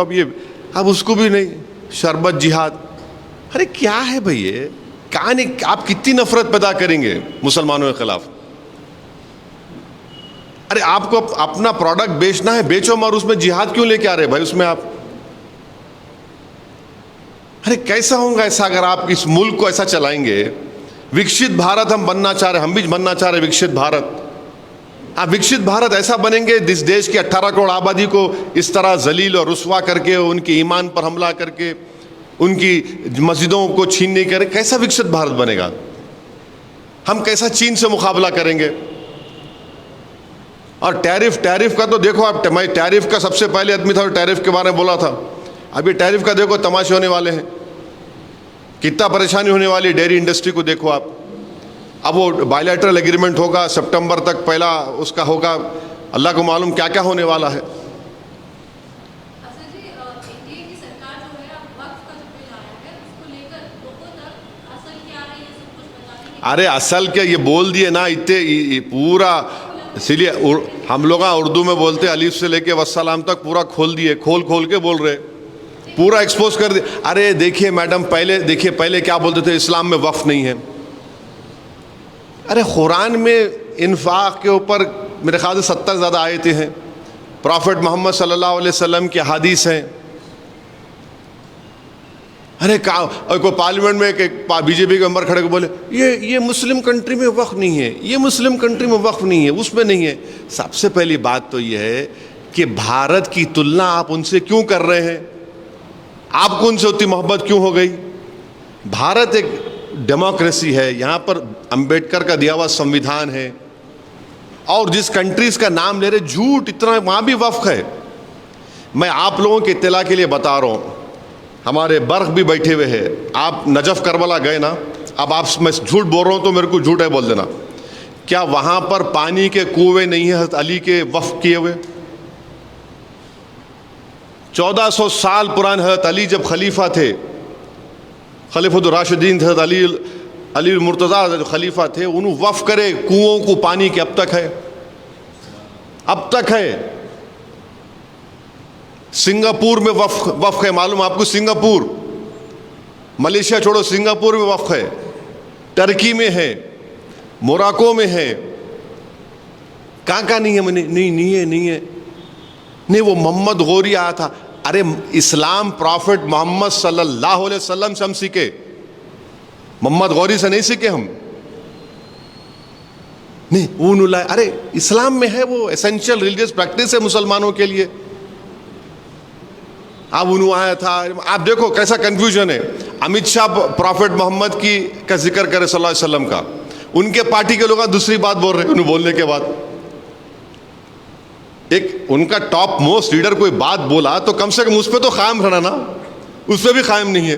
अब उसको भी नहीं, शरबत जिहाद। अरे क्या है भाई ये? कहानी, आप कितनी नफरत पैदा करेंगे मुसलमानों के खिलाफ? अरे आपको अपना प्रोडक्ट बेचना है, बेचो, मगर उसमें जिहाद क्यों लेके आ रहे भाई उसमें आप? अरे कैसा होगा ऐसा अगर आप इस मुल्क को ऐसा चलाएंगे? विकसित भारत हम बनना चाह रहे, हम भी बनना चाह रहे विकसित भारत। आप विकसित भारत ऐसा बनेंगे जिस देश की 18 करोड़ आबादी को इस तरह जलील और रुस्वा करके, उनके ईमान पर हमला करके, उनकी मस्जिदों को छीनने करे, कैसा विकसित भारत बनेगा? हम कैसा चीन से मुकाबला करेंगे? और टैरिफ का तो देखो आप, मैं टैरिफ का सबसे पहले आदमी था, टैरिफ के बारे में बोला था। अभी टैरिफ का देखो तमाशे होने वाले हैं। कितना परेशानी होने वाली डेयरी इंडस्ट्री को देखो आप। अब वो बायलैटरल एग्रीमेंट होगा, सितंबर तक पहला उसका होगा, अल्लाह को मालूम क्या क्या होने वाला है। अरे असल क्या ये बोल दिए ना इतने पूरा, इसीलिए हम लोग उर्दू में बोलते अलीफ से लेके वस्सलाम तक पूरा खोल दिए, खोल खोल के बोल रहे, पूरा एक्सपोज कर दिए। अरे देखिए मैडम, पहले देखिए, पहले क्या बोलते थे, इस्लाम में वक्फ नहीं है। अरे कुरान में इन्फाक के ऊपर मेरे ख्याल से 70 ज़्यादा आयतें हैं, प्रॉफिट मोहम्मद सल्लल्लाहु अलैहि वसल्लम की हदीस हैं। अरे कोई पार्लियामेंट में एक बीजेपी के मेंबर खड़े को बोले ये मुस्लिम कंट्री में वक्फ नहीं है, ये मुस्लिम कंट्री में वक्फ नहीं है, उसमें नहीं है। सबसे पहली बात तो ये है कि भारत की तुलना आप उनसे क्यों कर रहे हैं? आपको उनसे उतनी मोहब्बत क्यों हो गई? भारत एक डेमोक्रेसी है, यहाँ पर अंबेडकर का दिया हुआ संविधान है, और जिस कंट्रीज का नाम ले रहे झूठ इतना, वहाँ भी वक्फ है। मैं आप लोगों के इत्तला के लिए बता रहा हूँ, हमारे बर्ग भी बैठे हुए हैं, आप नजफ करबला गए ना, अब आप, मैं झूठ बोल रहा हूँ तो मेरे को झूठ है बोल देना, क्या वहाँ पर पानी के कुएं नहीं है हज़रत अली के वक्फ किए हुए? 1400 साल पुराने हज़रत अली जब खलीफा थे, खलीफतुर राशिदीन हज़रत अली मुर्तज़ा जो खलीफा थे, उन्होंने वक्फ करे कुओं को पानी के, अब तक है, अब तक है। सिंगापुर में वक्फ है, मालूम आपको? सिंगापुर, मलेशिया छोड़ो, सिंगापुर में वक्फ है, टर्की में है, मोराको में है, कहाँ नहीं है? नहीं है। नहीं, वो मोहम्मद गौरी आया था। अरे इस्लाम प्रॉफिट मोहम्मद सल्लल्लाहु अलैहि वसल्लम से हम सीखे, मोहम्मद गौरी से नहीं सीखे हम। नहीं वो नुला, अरे इस्लाम में है, वो एसेंशियल रिलीजियस प्रैक्टिस है मुसलमानों के लिए। अब उन्होंने आया था, आप देखो कैसा कंफ्यूजन है। अमित शाह प्रॉफिट मोहम्मद की का जिक्र करे सल्लल्लाहु अलैहि वसल्लम का, उनके पार्टी के लोग दूसरी बात बोल रहे हैं। उन्हें बोलने के बाद एक उनका टॉप मोस्ट लीडर कोई बात बोला तो कम से कम उस पर तो कायम रहना ना, उस पर भी कायम नहीं है।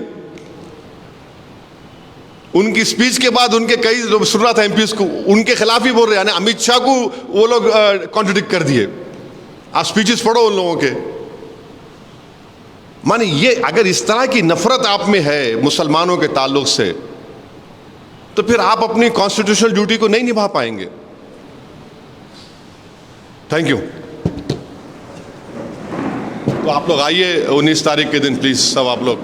उनकी स्पीच के बाद उनके कई लोग सुन रहा था एमपीज को, उनके खिलाफ ही बोल रहे हैं, अमित शाह को वो लोग कॉन्ट्रडिक्ट कर दिए। आप स्पीचेस पढ़ो उन लोगों के। माने ये अगर इस तरह की नफरत आप में है मुसलमानों के ताल्लुक से, तो फिर आप अपनी कॉन्स्टिट्यूशनल ड्यूटी को नहीं निभा पाएंगे। Thank you. तो आप लोग आइए 19 तारीख के दिन प्लीज, सब आप लोग।